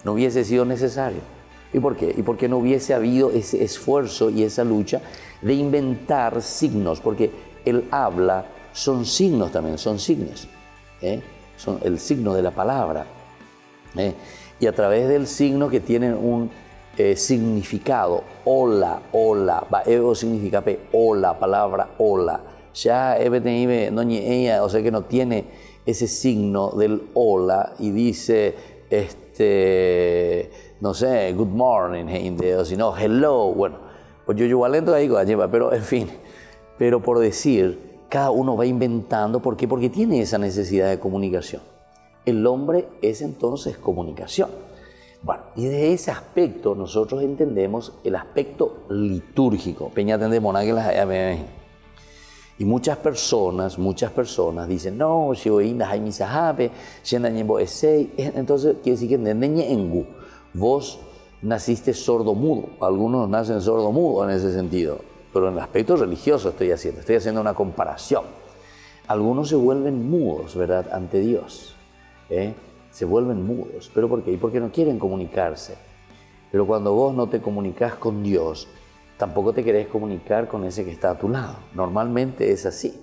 No hubiese sido necesario. ¿Y por qué? Y porque no hubiese habido ese esfuerzo y esa lucha de inventar signos, porque el habla son signos también, son signos. Son el signo de la palabra. Y a través del signo que tienen un significado, hola, ego significa hola, palabra hola. Ya o sea que no tiene ese signo del hola y dice no sé, good morning, o si no, hello, bueno, pues yo valento ahí, pero en fin, pero por decir, cada uno va inventando, ¿por qué? Porque tiene esa necesidad de comunicación. El hombre es entonces comunicación. Bueno, y de ese aspecto nosotros entendemos el aspecto litúrgico. Y muchas personas dicen, no, si hoy hay misajape, entonces quiere decir que vos naciste sordo-mudo. Algunos nacen sordo-mudo en ese sentido, pero en el aspecto religioso estoy haciendo una comparación. Algunos se vuelven mudos, ¿verdad?, ante Dios. Se vuelven mudos. ¿Pero por qué? Y porque no quieren comunicarse. Pero cuando vos no te comunicas con Dios, tampoco te querés comunicar con ese que está a tu lado. Normalmente es así.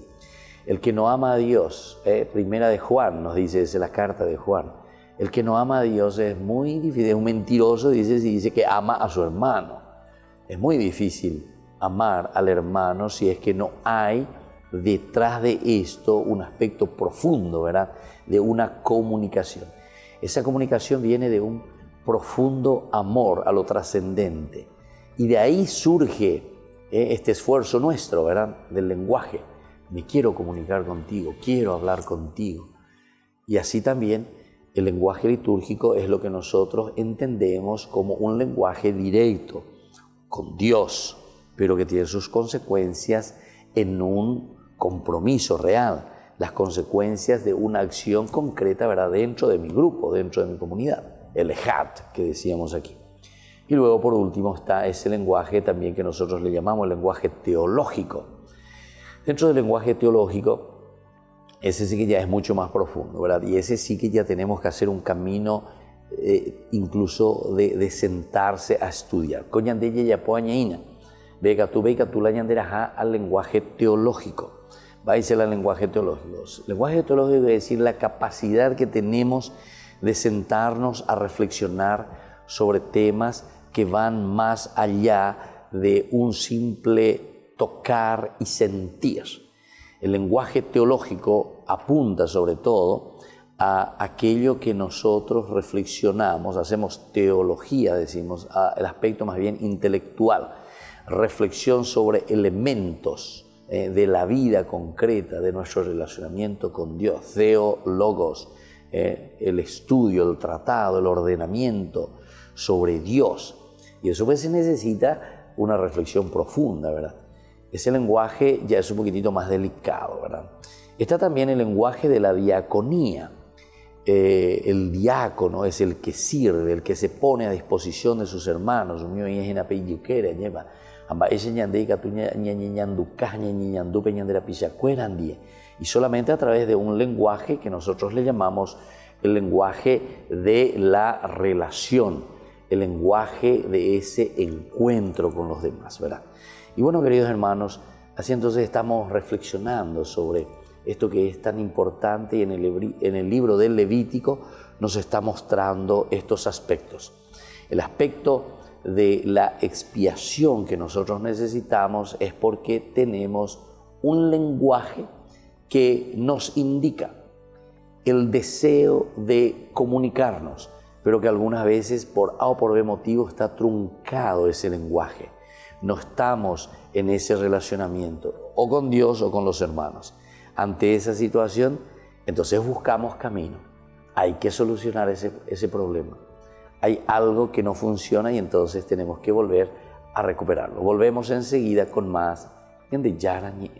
El que no ama a Dios, primera de Juan nos dice, es la carta de Juan, el que no ama a Dios es muy difícil, es un mentiroso, dice que ama a su hermano. Es muy difícil amar al hermano si es que no hay detrás de esto un aspecto profundo, ¿verdad?, de una comunicación. Esa comunicación viene de un profundo amor a lo trascendente. Y de ahí surge este esfuerzo nuestro, ¿verdad?, del lenguaje. Me quiero comunicar contigo, quiero hablar contigo. Y así también el lenguaje litúrgico es lo que nosotros entendemos como un lenguaje directo con Dios, pero que tiene sus consecuencias en un compromiso real. las consecuencias de una acción concreta, ¿verdad?, dentro de mi grupo, dentro de mi comunidad, el ejat que decíamos aquí. Y luego, por último, está ese lenguaje también que nosotros le llamamos el lenguaje teológico. Dentro del lenguaje teológico, ese sí que ya es mucho más profundo, ¿verdad? Y ese sí que ya tenemos que hacer un camino incluso de sentarse a estudiar. Coñandelle ya poañeina. Vega tú la ñanderaja al lenguaje teológico. Va a decir el lenguaje teológico. El lenguaje teológico es decir la capacidad que tenemos de sentarnos a reflexionar sobre temas que van más allá de un simple tocar y sentir. El lenguaje teológico apunta sobre todo a aquello que nosotros reflexionamos, hacemos teología, decimos, el aspecto más bien intelectual, reflexión sobre elementos de la vida concreta, de nuestro relacionamiento con Dios, theologos, el estudio, el tratado, el ordenamiento sobre Dios. Y eso pues se necesita una reflexión profunda, ¿verdad? Ese lenguaje ya es un poquitito más delicado, ¿verdad? Está también el lenguaje de la diaconía. El diácono es el que sirve, el que se pone a disposición de sus hermanos. Y solamente a través de un lenguaje que nosotros le llamamos el lenguaje de la relación, el lenguaje de ese encuentro con los demás, ¿verdad? Y bueno, queridos hermanos, así entonces estamos reflexionando sobre esto que es tan importante y en el libro del Levítico nos está mostrando estos aspectos. El aspecto de la expiación que nosotros necesitamos es porque tenemos un lenguaje que nos indica el deseo de comunicarnos, pero que algunas veces por A o por B motivo está truncado ese lenguaje. No estamos en ese relacionamiento, o con Dios o con los hermanos. Ante esa situación, entonces buscamos camino. Hay que solucionar ese problema. Hay algo que no funciona y entonces tenemos que volver a recuperarlo. Volvemos enseguida con más de Yarañe.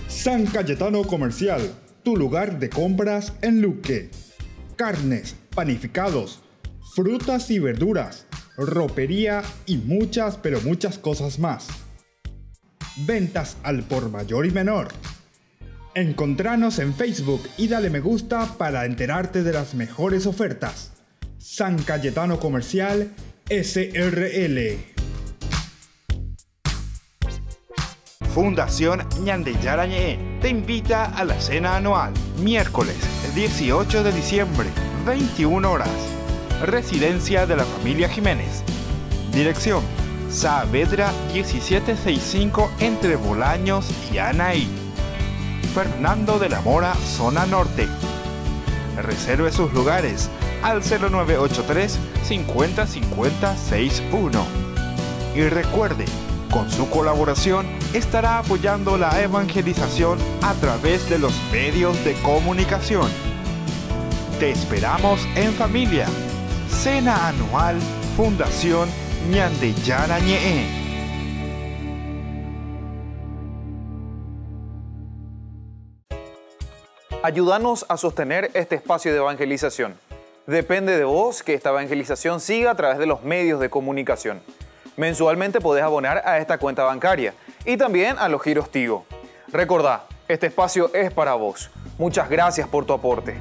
San Cayetano Comercial, tu lugar de compras en Luque. Carnes, panificados, frutas y verduras, ropería y muchas, pero muchas cosas más. Ventas al por mayor y menor. Encontranos en Facebook y dale me gusta para enterarte de las mejores ofertas. San Cayetano Comercial SRL. Fundación Ñandeyarañe te invita a la cena anual, miércoles 18 de diciembre, 21 horas. Residencia de la familia Jiménez. Dirección: Saavedra 1765 entre Bolaños y Anaí. Fernando de la Mora, zona norte. Reserve sus lugares al 0983 50 50 61. Y recuerde, con su colaboración estará apoyando la evangelización a través de los medios de comunicación. Te esperamos en familia. Cena anual Fundación Ñandeyarañe. Ayúdanos a sostener este espacio de evangelización. Depende de vos que esta evangelización siga a través de los medios de comunicación. Mensualmente podés abonar a esta cuenta bancaria y también a los giros Tigo. Recordá, este espacio es para vos. Muchas gracias por tu aporte.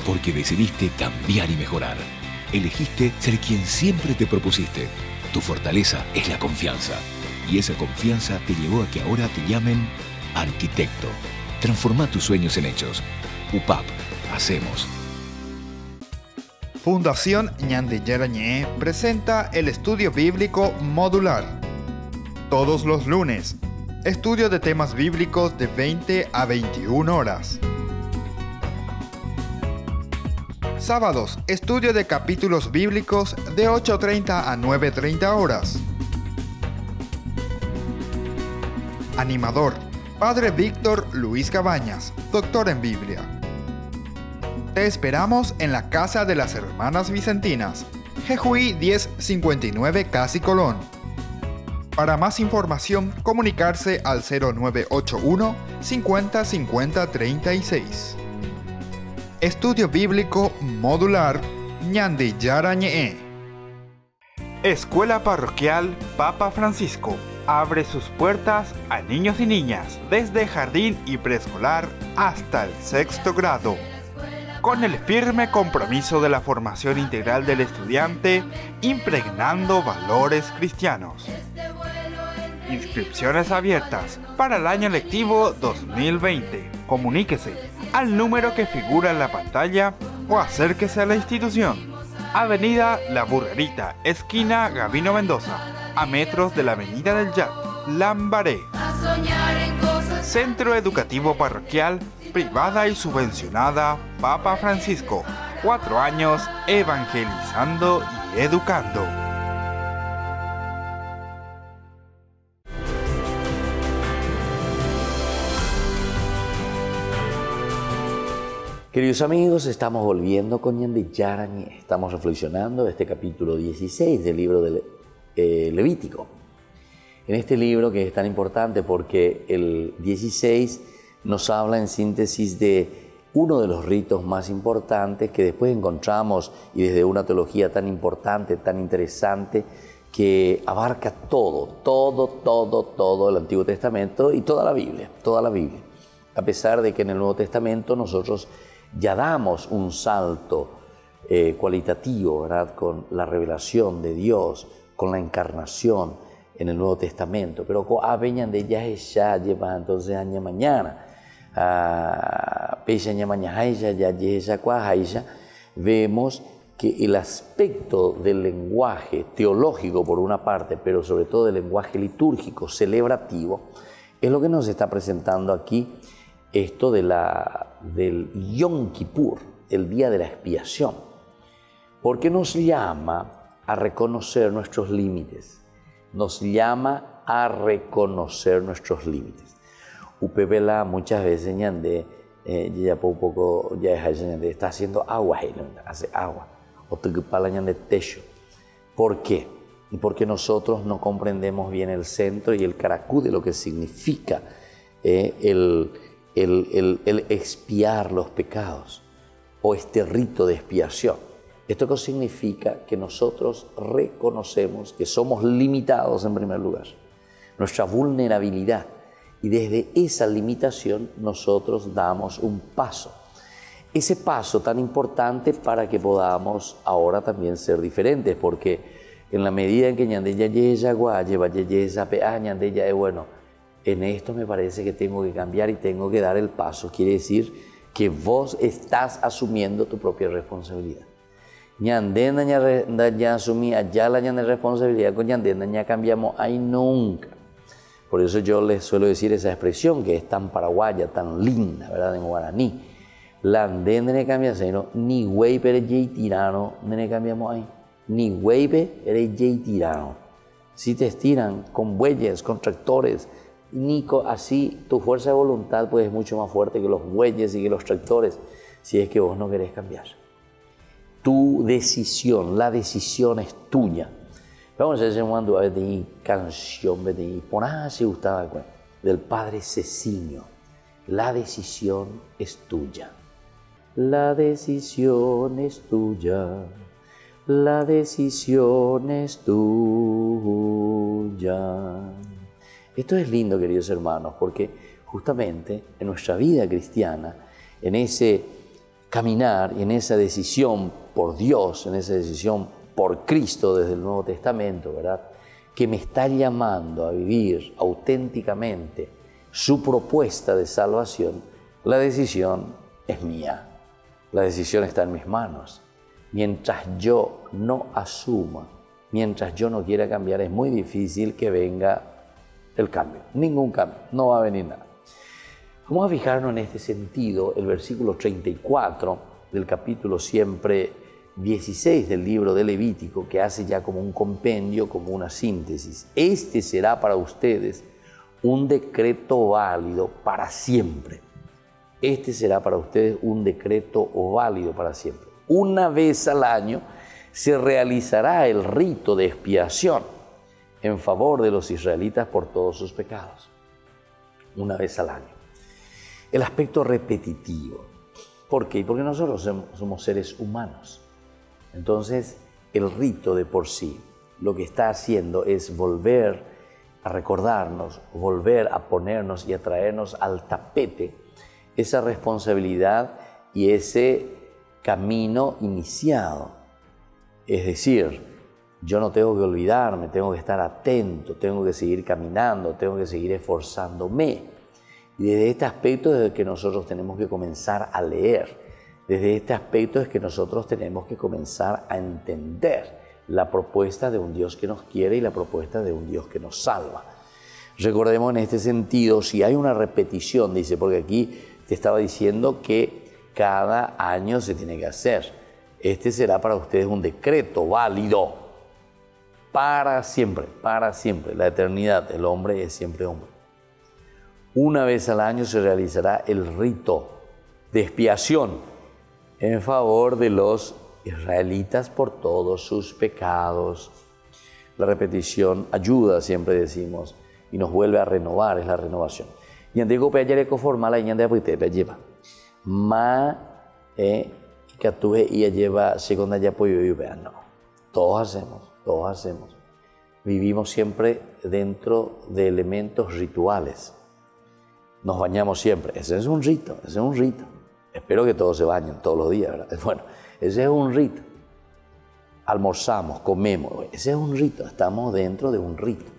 Porque decidiste cambiar y mejorar. Elegiste ser quien siempre te propusiste. Tu fortaleza es la confianza. Y esa confianza te llevó a que ahora te llamen arquitecto. Transforma tus sueños en hechos. UPAP. Hacemos. Fundación Ñandeyarañe presenta el estudio bíblico modular. Todos los lunes, estudio de temas bíblicos de 20 a 21 horas. Sábados, estudio de capítulos bíblicos de 8:30 a 9:30 horas. Animador, Padre Víctor Luis Cabañas, doctor en Biblia. Te esperamos en la Casa de las Hermanas Vicentinas, Jejuí 1059 Casi Colón. Para más información, comunicarse al 0981 50 50 36. Estudio Bíblico Modular Ñandillara Ñe'e. Escuela Parroquial Papa Francisco abre sus puertas a niños y niñas desde jardín y preescolar hasta el 6º grado. Con el firme compromiso de la formación integral del estudiante, impregnando valores cristianos. Inscripciones abiertas para el año lectivo 2020. Comuníquese al número que figura en la pantalla o acérquese a la institución. Avenida La Burrerita, esquina Gabino Mendoza, a metros de la Avenida del Yat, Lambaré. Centro Educativo Parroquial, privada y subvencionada Papa Francisco. 4 años evangelizando y educando. Queridos amigos, estamos volviendo con Ñandillara Ñe'e. Estamos reflexionando este capítulo 16 del libro de Levítico. En este libro que es tan importante porque el 16 nos habla en síntesis de uno de los ritos más importantes que después encontramos y desde una teología tan importante, tan interesante, que abarca todo el Antiguo Testamento y toda la Biblia. A pesar de que en el Nuevo Testamento nosotros ya damos un salto cualitativo, ¿verdad? Con la revelación de Dios, con la encarnación en el Nuevo Testamento, pero aveñan de ya lleva entonces año mañana, vemos que el aspecto del lenguaje teológico por una parte, pero sobre todo del lenguaje litúrgico, celebrativo, es lo que nos está presentando aquí esto del Yom Kippur, el día de la expiación, porque nos llama a reconocer nuestros límites. Upepela muchas veces ñande, ya poco ya está haciendo agua, hace agua, o tucupala ñande techo. ¿Por qué? Porque nosotros no comprendemos bien el centro y el caracú de lo que significa el expiar los pecados o este rito de expiación. Esto que significa que nosotros reconocemos que somos limitados en primer lugar, nuestra vulnerabilidad, y desde esa limitación nosotros damos un paso. Ese paso tan importante para que podamos ahora también ser diferentes, porque en la medida en que ñandeya lleva ñandeya bueno, en esto me parece que tengo que cambiar y tengo que dar el paso. Quiere decir que vos estás asumiendo tu propia responsabilidad. Ñandena ya asumí allá la responsabilidad con ñandena ya cambiamos ahí nunca. Por eso yo les suelo decir esa expresión que es tan paraguaya, tan linda, ¿verdad? En guaraní. La andén ne cambia seno, ni güey pero jay tirano, ne cambiamos ahí. Ni güey pero jay tirano. Si te estiran con bueyes, con tractores, así tu fuerza de voluntad pues es mucho más fuerte que los bueyes y que los tractores, si es que vos no querés cambiar. Tu decisión, la decisión es tuya. Vamos a hacer una canción por ahí se gustaba del padre Cecinio. La decisión es tuya. La decisión es tuya. La decisión es tuya. Esto es lindo, queridos hermanos, porque justamente en nuestra vida cristiana, en ese caminar y en esa decisión por Dios, en esa decisión por Cristo desde el Nuevo Testamento, ¿verdad? Que me está llamando a vivir auténticamente su propuesta de salvación, la decisión es mía. La decisión está en mis manos. Mientras yo no asuma, mientras yo no quiera cambiar, es muy difícil que venga el cambio. Ningún cambio, no va a venir nada. Vamos a fijarnos en este sentido el versículo 34 del capítulo siempre 16 del libro de Levítico, que hace ya como un compendio, como una síntesis. Este será para ustedes un decreto válido para siempre. este será para ustedes un decreto válido para siempre. Una vez al año se realizará el rito de expiación en favor de los israelitas por todos sus pecados. Una vez al año. El aspecto repetitivo. ¿Por qué? Porque nosotros somos seres humanos. Entonces, el rito de por sí lo que está haciendo es volver a recordarnos, volver a ponernos y a traernos al tapete esa responsabilidad y ese camino iniciado. Es decir, yo no tengo que olvidarme, tengo que estar atento, tengo que seguir caminando, tengo que seguir esforzándome. Y desde este aspecto es que nosotros tenemos que comenzar a leer. Desde este aspecto es que nosotros tenemos que comenzar a entender la propuesta de un Dios que nos quiere y la propuesta de un Dios que nos salva. Recordemos en este sentido, si hay una repetición, dice, porque aquí te estaba diciendo que cada año se tiene que hacer. Este será para ustedes un decreto válido para siempre, la eternidad. El hombre es siempre hombre. Una vez al año se realizará el rito de expiación en favor de los israelitas por todos sus pecados. La repetición ayuda, siempre decimos, y nos vuelve a renovar, es la renovación. Y andigo pe ayer conforma y ñande apite pe lleva. Ma que tuve y lleva segunda ya pollo y vean, no. Todos hacemos. Vivimos siempre dentro de elementos rituales. Nos bañamos siempre. Ese es un rito. Espero que todos se bañen todos los días, ¿verdad? Bueno, ese es un rito. Almorzamos, comemos. Ese es un rito. Estamos dentro de un rito.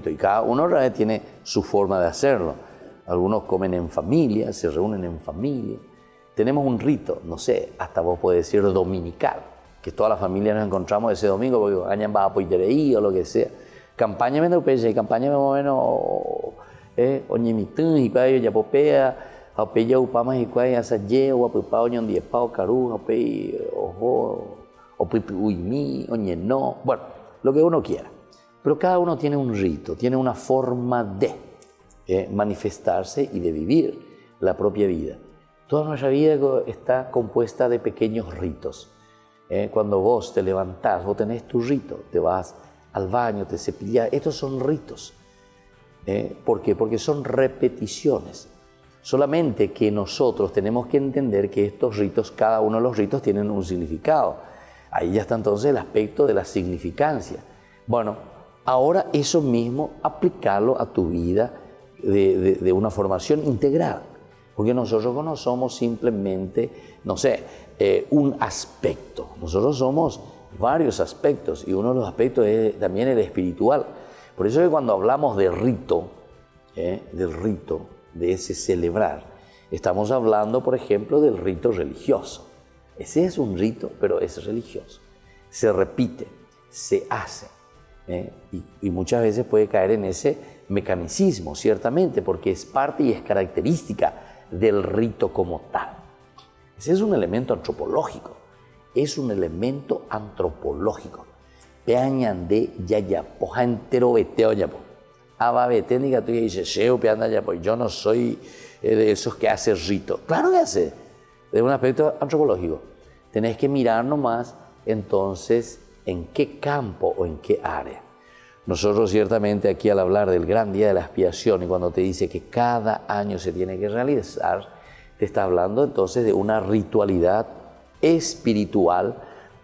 Y cada uno tiene su forma de hacerlo. Algunos comen en familia, se reúnen en familia. Tenemos un rito, no sé, hasta vos podés decir dominical, que toda la familia nos encontramos ese domingo porque hayan va a poitereí o lo que sea. Campaña me pese, campaña me bueno, oñemitún y cuayo ya popea. Apeya upama y cuaya saye o apupa oñon diepao caru apei ojo o pipi uimi oñeno, bueno, lo que uno quiera. Pero cada uno tiene un rito, tiene una forma de manifestarse y de vivir la propia vida. Toda nuestra vida está compuesta de pequeños ritos. Cuando vos te levantás, vos tenés tu rito, te vas al baño, te cepillás, estos son ritos. ¿Por qué? Porque son repeticiones. Solamente que nosotros tenemos que entender que estos ritos, cada uno de los ritos tienen un significado. Ahí ya está entonces el aspecto de la significancia. Bueno, ahora eso mismo aplicarlo a tu vida de una formación integral. Porque nosotros no somos simplemente, no sé, un aspecto. Nosotros somos varios aspectos y uno de los aspectos es también el espiritual. Por eso es que cuando hablamos de rito, del rito, de ese celebrar, estamos hablando, por ejemplo, del rito religioso. Ese es un rito, pero es religioso. Se repite, se hace. Y muchas veces puede caer en ese mecanicismo, ciertamente, porque es parte y es característica del rito como tal. Ese es un elemento antropológico. Peañan de yayapo, entero veteo yapo. Ababete, diga tú y dice, yo no soy de esos que hace rito. Claro que hace, de un aspecto antropológico. Tenés que mirar nomás, entonces, en qué campo o en qué área. Nosotros ciertamente aquí al hablar del gran día de la expiación y cuando te dice que cada año se tiene que realizar, te está hablando entonces de una ritualidad espiritual,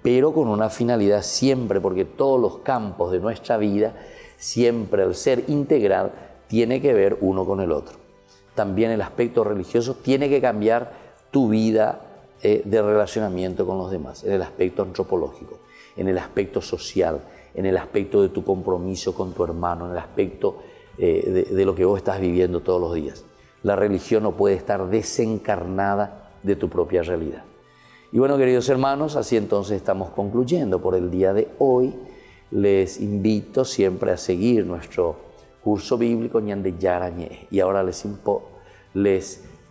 pero con una finalidad siempre, porque todos los campos de nuestra vida, siempre al ser integral, tiene que ver uno con el otro. También el aspecto religioso tiene que cambiar tu vida de relacionamiento con los demás, en el aspecto antropológico, en el aspecto social, en el aspecto de tu compromiso con tu hermano, en el aspecto de lo que vos estás viviendo todos los días. La religión no puede estar desencarnada de tu propia realidad. Y bueno, queridos hermanos, así entonces estamos concluyendo por el día de hoy. Les invito siempre a seguir nuestro curso bíblico Ñande Yarañe. Y ahora les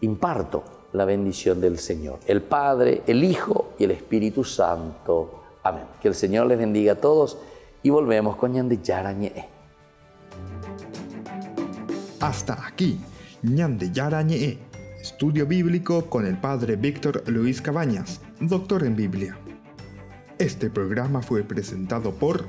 imparto la bendición del Señor, el Padre, el Hijo y el Espíritu Santo. Amén. Que el Señor les bendiga a todos y volvemos con Ñande Yarañe. Hasta aquí, Ñande Yarañe, Estudio Bíblico con el Padre Víctor Luis Cabañas, doctor en Biblia. Este programa fue presentado por